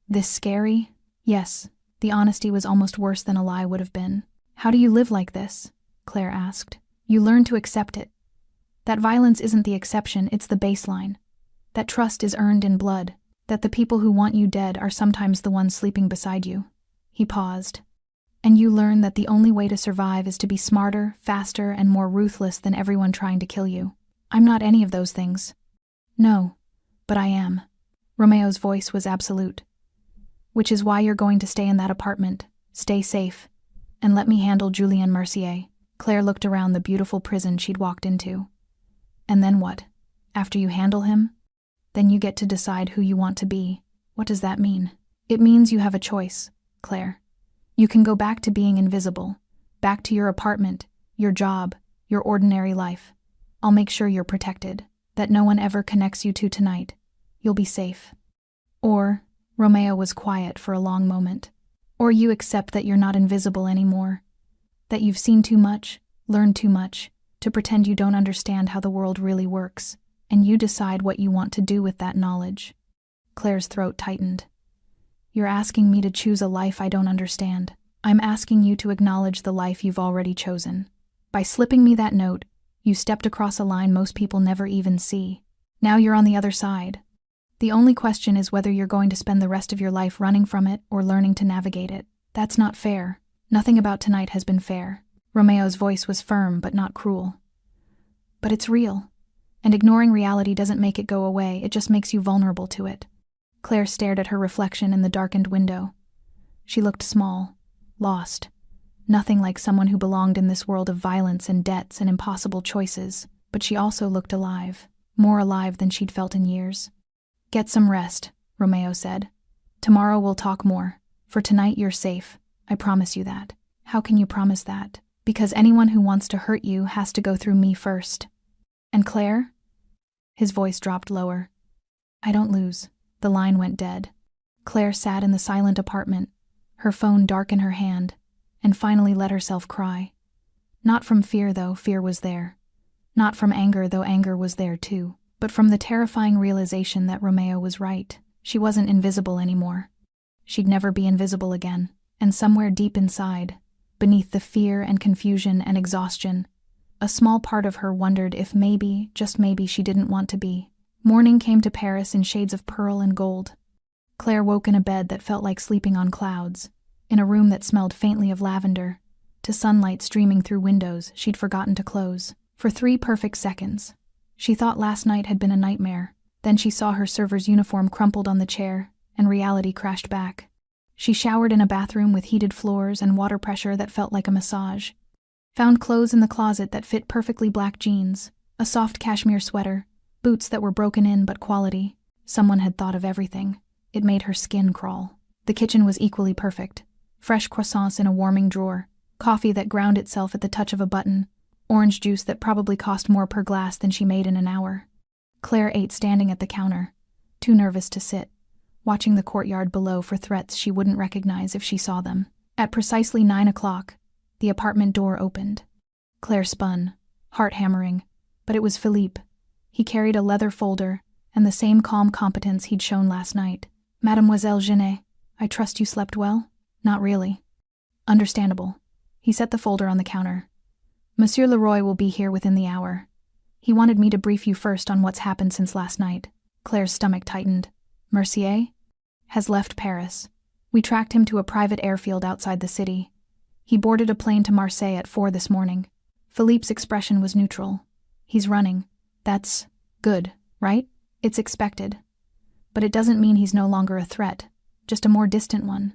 This scary? Yes, the honesty was almost worse than a lie would have been. How do you live like this? Claire asked. You learn to accept it. That violence isn't the exception, it's the baseline. That trust is earned in blood. That the people who want you dead are sometimes the ones sleeping beside you. He paused. And you learn that the only way to survive is to be smarter, faster, and more ruthless than everyone trying to kill you. I'm not any of those things. No, but I am. Romeo's voice was absolute. Which is why you're going to stay in that apartment. Stay safe. And let me handle Julien Mercier. Claire looked around the beautiful prison she'd walked into. And then what? After you handle him? Then you get to decide who you want to be. What does that mean? It means you have a choice, Claire. You can go back to being invisible, back to your apartment, your job, your ordinary life. I'll make sure you're protected, that no one ever connects you to tonight. You'll be safe. Or, Romeo was quiet for a long moment, or you accept that you're not invisible anymore, that you've seen too much, learned too much, to pretend you don't understand how the world really works, and you decide what you want to do with that knowledge. Claire's throat tightened. You're asking me to choose a life I don't understand. I'm asking you to acknowledge the life you've already chosen. By slipping me that note, you stepped across a line most people never even see. Now you're on the other side. The only question is whether you're going to spend the rest of your life running from it or learning to navigate it. That's not fair. Nothing about tonight has been fair. Romeo's voice was firm but not cruel. But it's real. And ignoring reality doesn't make it go away, it just makes you vulnerable to it. Claire stared at her reflection in the darkened window. She looked small, lost, nothing like someone who belonged in this world of violence and debts and impossible choices, but she also looked alive, more alive than she'd felt in years. "Get some rest," Romeo said. "Tomorrow we'll talk more. For tonight you're safe. I promise you that." "How can you promise that?" "Because anyone who wants to hurt you has to go through me first." "And Claire?" His voice dropped lower. "I don't lose." The line went dead. Claire sat in the silent apartment, her phone dark in her hand, and finally let herself cry. Not from fear, though fear was there. Not from anger, though anger was there too. But from the terrifying realization that Romeo was right. She wasn't invisible anymore. She'd never be invisible again. And somewhere deep inside, beneath the fear and confusion and exhaustion, a small part of her wondered if maybe, just maybe, she didn't want to be. Morning came to Paris in shades of pearl and gold. Claire woke in a bed that felt like sleeping on clouds, in a room that smelled faintly of lavender, to sunlight streaming through windows she'd forgotten to close. For 3 perfect seconds, she thought last night had been a nightmare. Then she saw her server's uniform crumpled on the chair, and reality crashed back. She showered in a bathroom with heated floors and water pressure that felt like a massage. Found clothes in the closet that fit perfectly, black jeans, a soft cashmere sweater, boots that were broken in but quality. Someone had thought of everything. It made her skin crawl. The kitchen was equally perfect. Fresh croissants in a warming drawer, coffee that ground itself at the touch of a button, orange juice that probably cost more per glass than she made in an hour. Claire ate standing at the counter, too nervous to sit, watching the courtyard below for threats she wouldn't recognize if she saw them. At precisely 9 o'clock, the apartment door opened. Claire spun, heart hammering, but it was Philippe. He carried a leather folder and the same calm competence he'd shown last night. "Mademoiselle Genet, I trust you slept well?" "Not really." "Understandable." He set the folder on the counter. "Monsieur Leroy will be here within the hour. He wanted me to brief you first on what's happened since last night." Claire's stomach tightened. "Mercier has left Paris. We tracked him to a private airfield outside the city. He boarded a plane to Marseille at 4 this morning." Philippe's expression was neutral. "He's running. That's good, right? It's expected. But it doesn't mean he's no longer a threat, just a more distant one."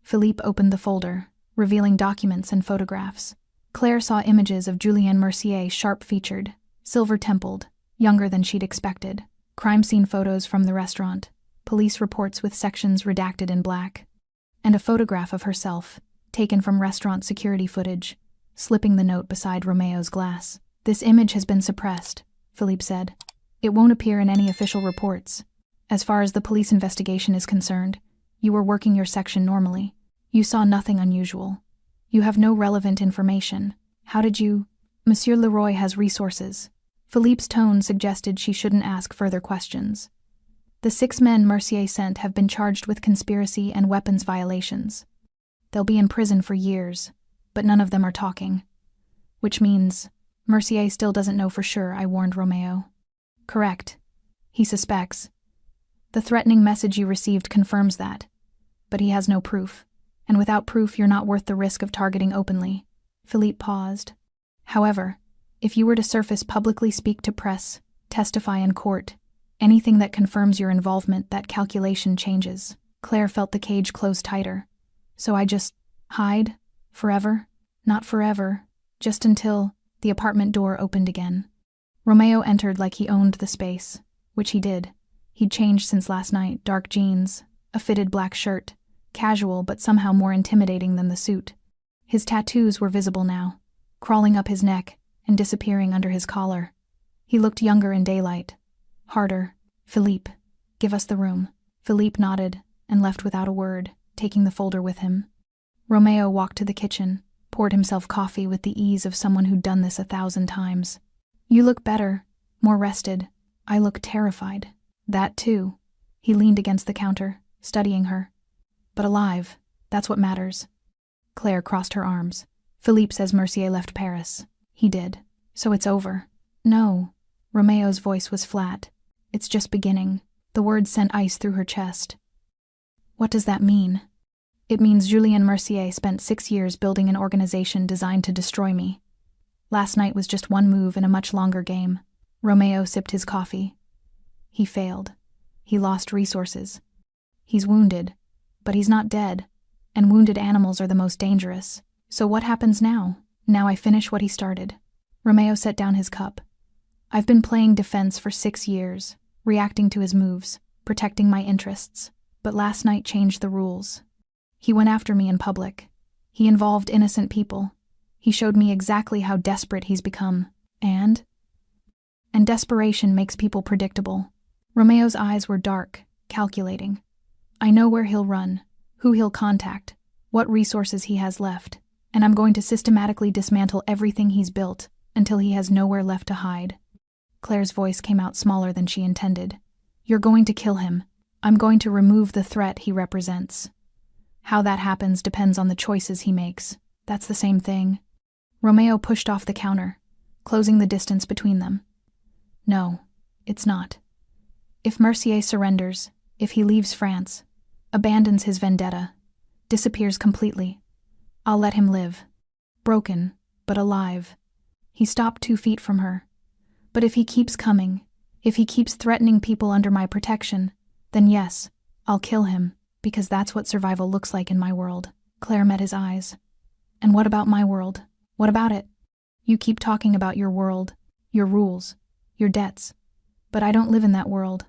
Philippe opened the folder, revealing documents and photographs. Claire saw images of Julien Mercier, sharp-featured, silver-templed, younger than she'd expected. Crime scene photos from the restaurant, police reports with sections redacted in black, and a photograph of herself, taken from restaurant security footage, slipping the note beside Romeo's glass. "This image has been suppressed," Philippe said. "It won't appear in any official reports. As far as the police investigation is concerned, you were working your section normally. You saw nothing unusual. You have no relevant information. How did you—" "Monsieur Leroy has resources." Philippe's tone suggested she shouldn't ask further questions. "The 6 men Mercier sent have been charged with conspiracy and weapons violations. They'll be in prison for years, but none of them are talking. Which means Mercier still doesn't know for sure," I warned Romeo. "Correct. He suspects. The threatening message you received confirms that. But he has no proof. And without proof, you're not worth the risk of targeting openly." Philippe paused. "However, if you were to surface publicly, speak to press, testify in court, anything that confirms your involvement, that calculation changes." Claire felt the cage close tighter. "So I just hide? Forever?" "Not forever. Just until—" The apartment door opened again. Romeo entered like he owned the space, which he did. He'd changed since last night, dark jeans, a fitted black shirt, casual but somehow more intimidating than the suit. His tattoos were visible now, crawling up his neck and disappearing under his collar. He looked younger in daylight. Harder. "Philippe, give us the room." Philippe nodded and left without a word, taking the folder with him. Romeo walked to the kitchen, poured himself coffee with the ease of someone who'd done this 1,000 times. "You look better, more rested." "I look terrified." "That too." He leaned against the counter, studying her. "But alive, that's what matters." Claire crossed her arms. "Philippe says Mercier left Paris." "He did. So it's over." "No." Romeo's voice was flat. "It's just beginning." The words sent ice through her chest. "What does that mean?" "It means Julien Mercier spent 6 years building an organization designed to destroy me. Last night was just one move in a much longer game." Romeo sipped his coffee. "He failed. He lost resources. He's wounded, but he's not dead. and wounded animals are the most dangerous. So what happens now? Now I finish what he started. Romeo set down his cup. I've been playing defense for 6 years, reacting to his moves, protecting my interests, but last night changed the rules. He went after me in public. He involved innocent people. He showed me exactly how desperate he's become. And desperation makes people predictable. Romeo's eyes were dark, calculating. I know where he'll run, who he'll contact, what resources he has left, and I'm going to systematically dismantle everything he's built until he has nowhere left to hide. Claire's voice came out smaller than she intended. You're going to kill him. I'm going to remove the threat he represents. How that happens depends on the choices he makes. That's the same thing. Romeo pushed off the counter, closing the distance between them. No, it's not. If Mercier surrenders, if he leaves France, abandons his vendetta, disappears completely, I'll let him live. Broken, but alive. He stopped 2 feet from her. But if he keeps coming, if he keeps threatening people under my protection, then yes, I'll kill him, because that's what survival looks like in my world. Claire met his eyes. And what about my world? What about it? You keep talking about your world, your rules, your debts. But I don't live in that world.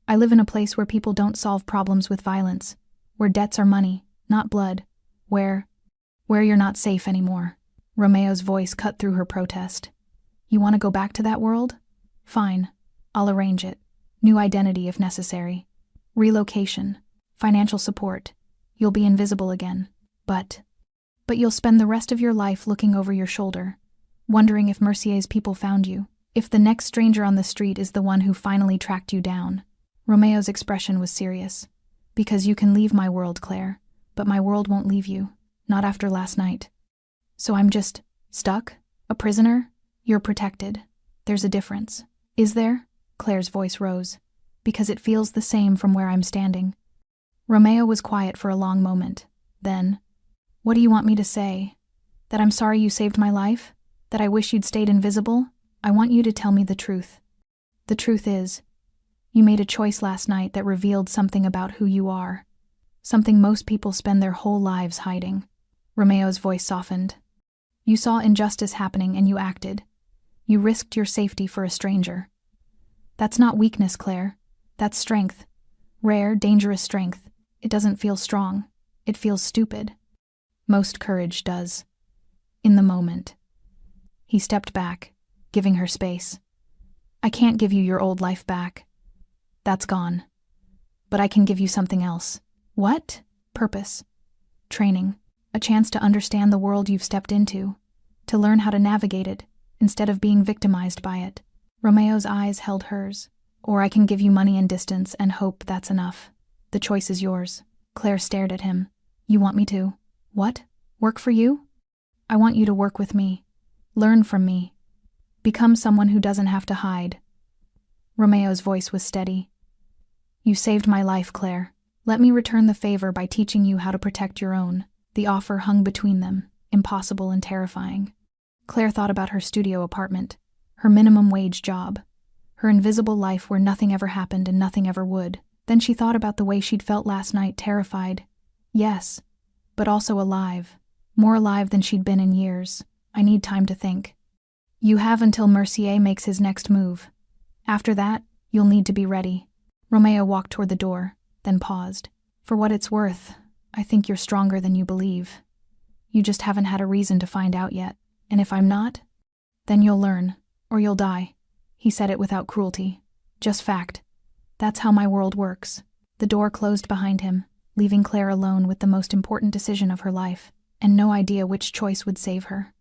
I live in a place where people don't solve problems with violence, where debts are money, not blood, where you're not safe anymore. Romeo's voice cut through her protest. You want to go back to that world? Fine, I'll arrange it. New identity if necessary. Relocation, financial support. You'll be invisible again. But you'll spend the rest of your life looking over your shoulder, wondering if Mercier's people found you, if the next stranger on the street is the one who finally tracked you down. Romeo's expression was serious. Because you can leave my world, Claire, but my world won't leave you, not after last night. So I'm just stuck? A prisoner? You're protected. There's a difference. Is there? Claire's voice rose. Because it feels the same from where I'm standing. Romeo was quiet for a long moment. Then, what do you want me to say? That I'm sorry you saved my life? That I wish you'd stayed invisible? I want you to tell me the truth. The truth is, you made a choice last night that revealed something about who you are. Something most people spend their whole lives hiding. Romeo's voice softened. You saw injustice happening and you acted. You risked your safety for a stranger. That's not weakness, Claire. That's strength. Rare, dangerous strength. It doesn't feel strong. It feels stupid. Most courage does. In the moment. He stepped back, giving her space. I can't give you your old life back. That's gone. But I can give you something else. What? Purpose. Training. A chance to understand the world you've stepped into. To learn how to navigate it, instead of being victimized by it. Romeo's eyes held hers. Or I can give you money and distance and hope that's enough. The choice is yours. Claire stared at him. You want me to? What? Work for you? I want you to work with me. Learn from me. Become someone who doesn't have to hide. Romeo's voice was steady. You saved my life, Claire. Let me return the favor by teaching you how to protect your own. The offer hung between them, impossible and terrifying. Claire thought about her studio apartment, her minimum wage job, her invisible life where nothing ever happened and nothing ever would. Then she thought about the way she'd felt last night, terrified. Yes, but also alive. More alive than she'd been in years. I need time to think. You have until Mercier makes his next move. After that, you'll need to be ready. Romeo walked toward the door, then paused. For what it's worth, I think you're stronger than you believe. You just haven't had a reason to find out yet. And if I'm not, then you'll learn, or you'll die. He said it without cruelty. Just fact. That's how my world works. The door closed behind him, leaving Claire alone with the most important decision of her life, and no idea which choice would save her.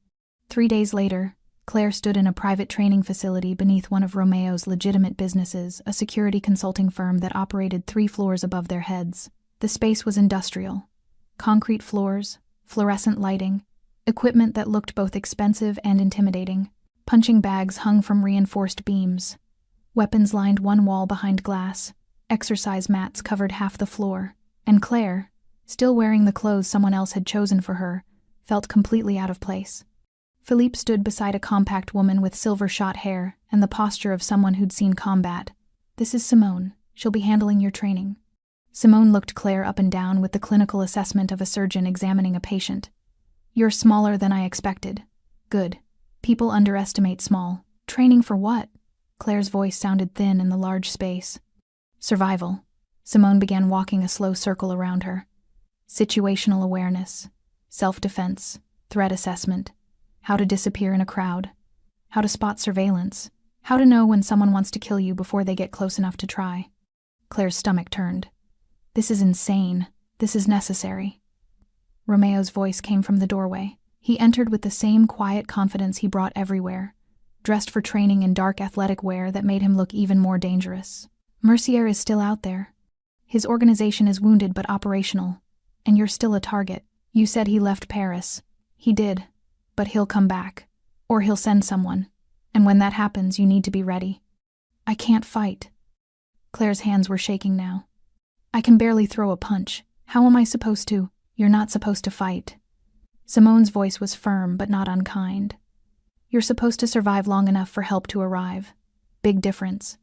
3 days later, Claire stood in a private training facility beneath one of Romeo's legitimate businesses, a security consulting firm that operated 3 floors above their heads. The space was industrial. Concrete floors, fluorescent lighting, equipment that looked both expensive and intimidating. Punching bags hung from reinforced beams. Weapons lined one wall behind glass. Exercise mats covered half the floor. And Claire, still wearing the clothes someone else had chosen for her, felt completely out of place. Philippe stood beside a compact woman with silver-shot hair and the posture of someone who'd seen combat. This is Simone. She'll be handling your training. Simone looked Claire up and down with the clinical assessment of a surgeon examining a patient. You're smaller than I expected. Good. People underestimate small. Training for what? Claire's voice sounded thin in the large space. Survival. Simone began walking a slow circle around her. Situational awareness. Self-defense. Threat assessment. How to disappear in a crowd. How to spot surveillance. How to know when someone wants to kill you before they get close enough to try. Claire's stomach turned. This is insane. This is necessary. Romeo's voice came from the doorway. He entered with the same quiet confidence he brought everywhere, dressed for training in dark athletic wear that made him look even more dangerous. Mercier is still out there. His organization is wounded but operational, and you're still a target. You said he left Paris. He did, but he'll come back, or he'll send someone, and when that happens, you need to be ready. I can't fight. Claire's hands were shaking now. I can barely throw a punch. How am I supposed to? You're not supposed to fight. Simone's voice was firm but not unkind. You're supposed to survive long enough for help to arrive. Big difference.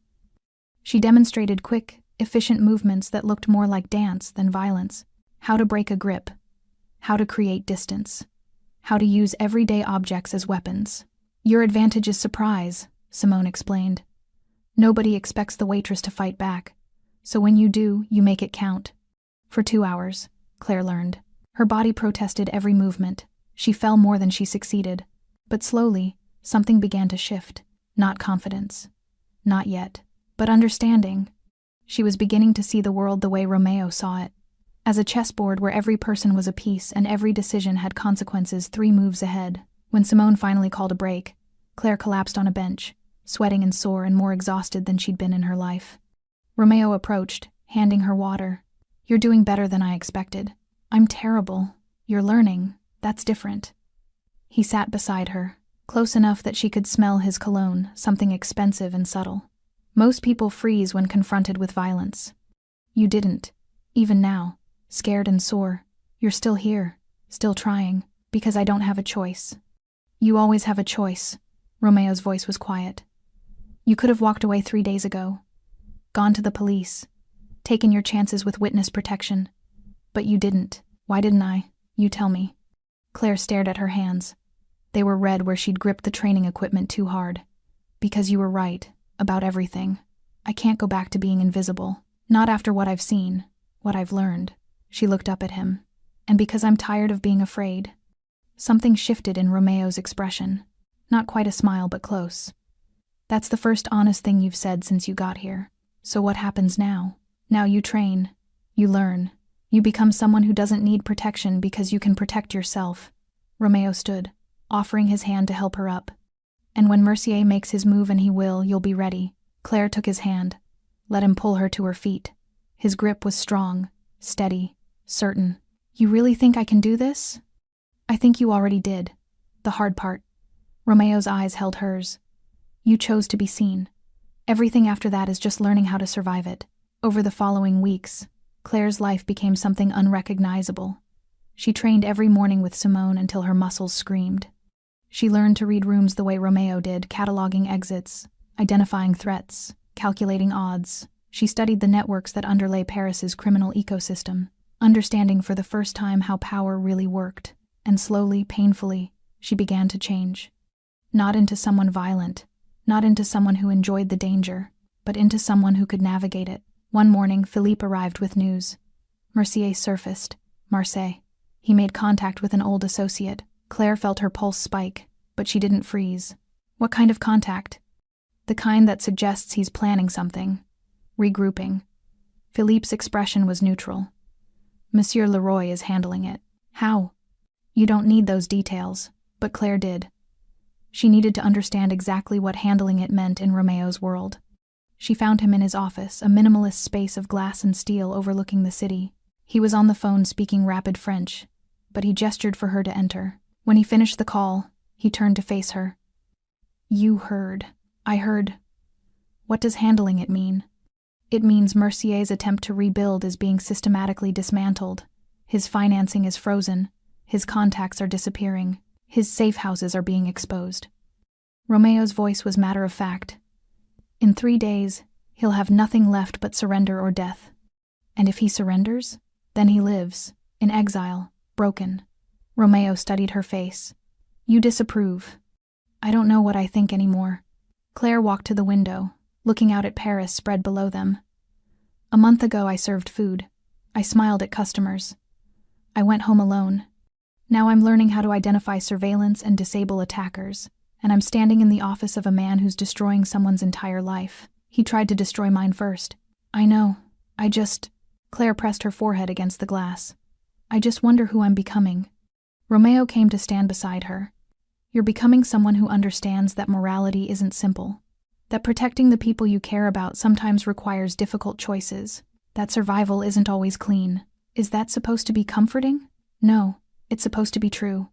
She demonstrated quick, efficient movements that looked more like dance than violence. How to break a grip. How to create distance. How to use everyday objects as weapons. Your advantage is surprise, Simone explained. Nobody expects the waitress to fight back. So when you do, you make it count. For 2 hours, Claire learned. Her body protested every movement. She fell more than she succeeded. But slowly, something began to shift. Not confidence. Not yet. But understanding. She was beginning to see the world the way Romeo saw it. As a chessboard where every person was a piece and every decision had consequences 3 moves ahead. When Simone finally called a break, Claire collapsed on a bench, sweating and sore and more exhausted than she'd been in her life. Romeo approached, handing her water. You're doing better than I expected. I'm terrible. You're learning. That's different. He sat beside her, close enough that she could smell his cologne, something expensive and subtle. Most people freeze when confronted with violence. You didn't. Even now, scared and sore, you're still here, still trying, because I don't have a choice. You always have a choice. Romeo's voice was quiet. You could have walked away 3 days ago. Gone to the police. Taken your chances with witness protection. But you didn't. Why didn't I? You tell me. Claire stared at her hands. They were red where she'd gripped the training equipment too hard. Because you were right. About everything. I can't go back to being invisible. Not after what I've seen. What I've learned. She looked up at him. And because I'm tired of being afraid. Something shifted in Romeo's expression. Not quite a smile, but close. That's the first honest thing you've said since you got here. So what happens now? Now you train. You learn. You become someone who doesn't need protection because you can protect yourself. Romeo stood, offering his hand to help her up. And when Mercier makes his move, and he will, you'll be ready. Claire took his hand. Let him pull her to her feet. His grip was strong, steady, certain. You really think I can do this? I think you already did. The hard part. Romeo's eyes held hers. You chose to be seen. Everything after that is just learning how to survive it. Over the following weeks, Claire's life became something unrecognizable. She trained every morning with Simone until her muscles screamed. She learned to read rooms the way Romeo did, cataloging exits, identifying threats, calculating odds. She studied the networks that underlay Paris's criminal ecosystem, understanding for the first time how power really worked. And slowly, painfully, she began to change. Not into someone violent, not into someone who enjoyed the danger, but into someone who could navigate it. One morning, Philippe arrived with news. Mercier surfaced. Marseille. He made contact with an old associate. Claire felt her pulse spike, but she didn't freeze. What kind of contact? The kind that suggests he's planning something. Regrouping. Philippe's expression was neutral. Monsieur Leroy is handling it. How? You don't need those details, but Claire did. She needed to understand exactly what handling it meant in Romeo's world. She found him in his office, a minimalist space of glass and steel overlooking the city. He was on the phone speaking rapid French, but he gestured for her to enter. When he finished the call, he turned to face her. You heard. I heard. What does handling it mean? It means Mercier's attempt to rebuild is being systematically dismantled. His financing is frozen. His contacts are disappearing. His safe houses are being exposed. Romeo's voice was matter of fact. In 3 days, he'll have nothing left but surrender or death. And if he surrenders? Then he lives, in exile, broken. Romeo studied her face. You disapprove. I don't know what I think anymore. Claire walked to the window, looking out at Paris spread below them. A month ago I served food. I smiled at customers. I went home alone. Now I'm learning how to identify surveillance and disable attackers, and I'm standing in the office of a man who's destroying someone's entire life. He tried to destroy mine first. I know. Claire pressed her forehead against the glass. I just wonder who I'm becoming. Romeo came to stand beside her. You're becoming someone who understands that morality isn't simple. That protecting the people you care about sometimes requires difficult choices. That survival isn't always clean. Is that supposed to be comforting? No, it's supposed to be true.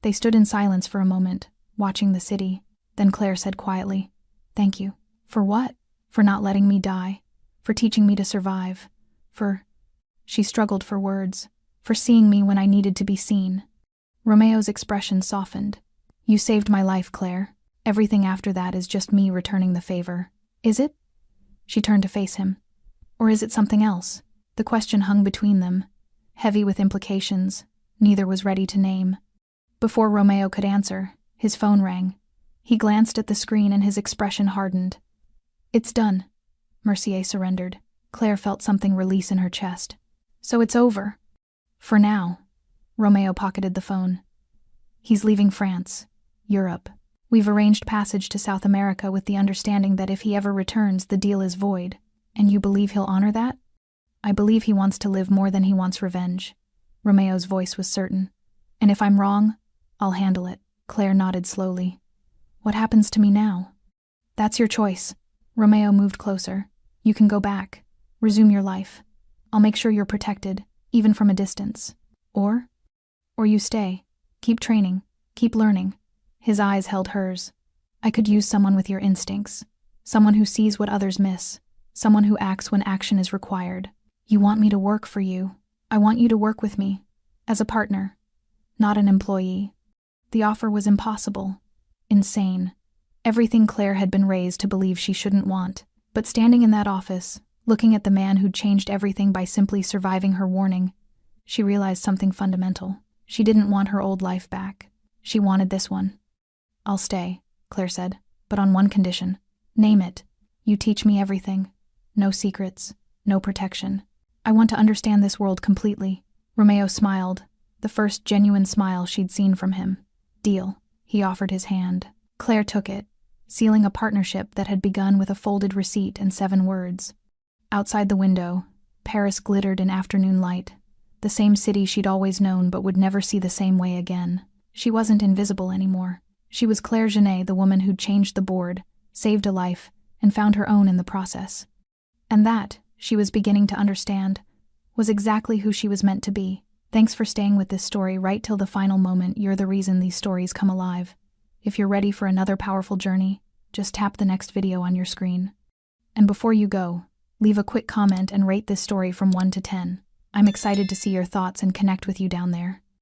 They stood in silence for a moment, watching the city. Then Claire said quietly, Thank you. For what? For not letting me die. For teaching me to survive. She struggled for words. For seeing me when I needed to be seen. Romeo's expression softened. You saved my life, Claire. Everything after that is just me returning the favor. Is it? She turned to face him. Or is it something else? The question hung between them, heavy with implications neither was ready to name. Before Romeo could answer, his phone rang. He glanced at the screen and his expression hardened. It's done. Mercier surrendered. Claire felt something release in her chest. So it's over. For now. Romeo pocketed the phone. He's leaving France, Europe. We've arranged passage to South America with the understanding that if he ever returns, the deal is void. And you believe he'll honor that? I believe he wants to live more than he wants revenge. Romeo's voice was certain. And if I'm wrong, I'll handle it. Claire nodded slowly. What happens to me now? That's your choice. Romeo moved closer. You can go back. Resume your life. I'll make sure you're protected, even from a distance. Or you stay. Keep training. Keep learning. His eyes held hers. I could use someone with your instincts. Someone who sees what others miss. Someone who acts when action is required. You want me to work for you. I want you to work with me. As a partner. Not an employee. The offer was impossible. Insane. Everything Claire had been raised to believe she shouldn't want. But standing in that office, looking at the man who'd changed everything by simply surviving her warning, she realized something fundamental. She didn't want her old life back. She wanted this one. I'll stay, Claire said, but on one condition. Name it. You teach me everything. No secrets. No protection. I want to understand this world completely. Romeo smiled, the first genuine smile she'd seen from him. Deal. He offered his hand. Claire took it, sealing a partnership that had begun with a folded receipt and 7 words. Outside the window, Paris glittered in afternoon light, the same city she'd always known but would never see the same way again. She wasn't invisible anymore. She was Claire Genet, the woman who'd changed the board, saved a life, and found her own in the process. And that, she was beginning to understand, was exactly who she was meant to be. Thanks for staying with this story right till the final moment. You're the reason these stories come alive. If you're ready for another powerful journey, just tap the next video on your screen. And before you go, leave a quick comment and rate this story from 1 to 10. I'm excited to see your thoughts and connect with you down there.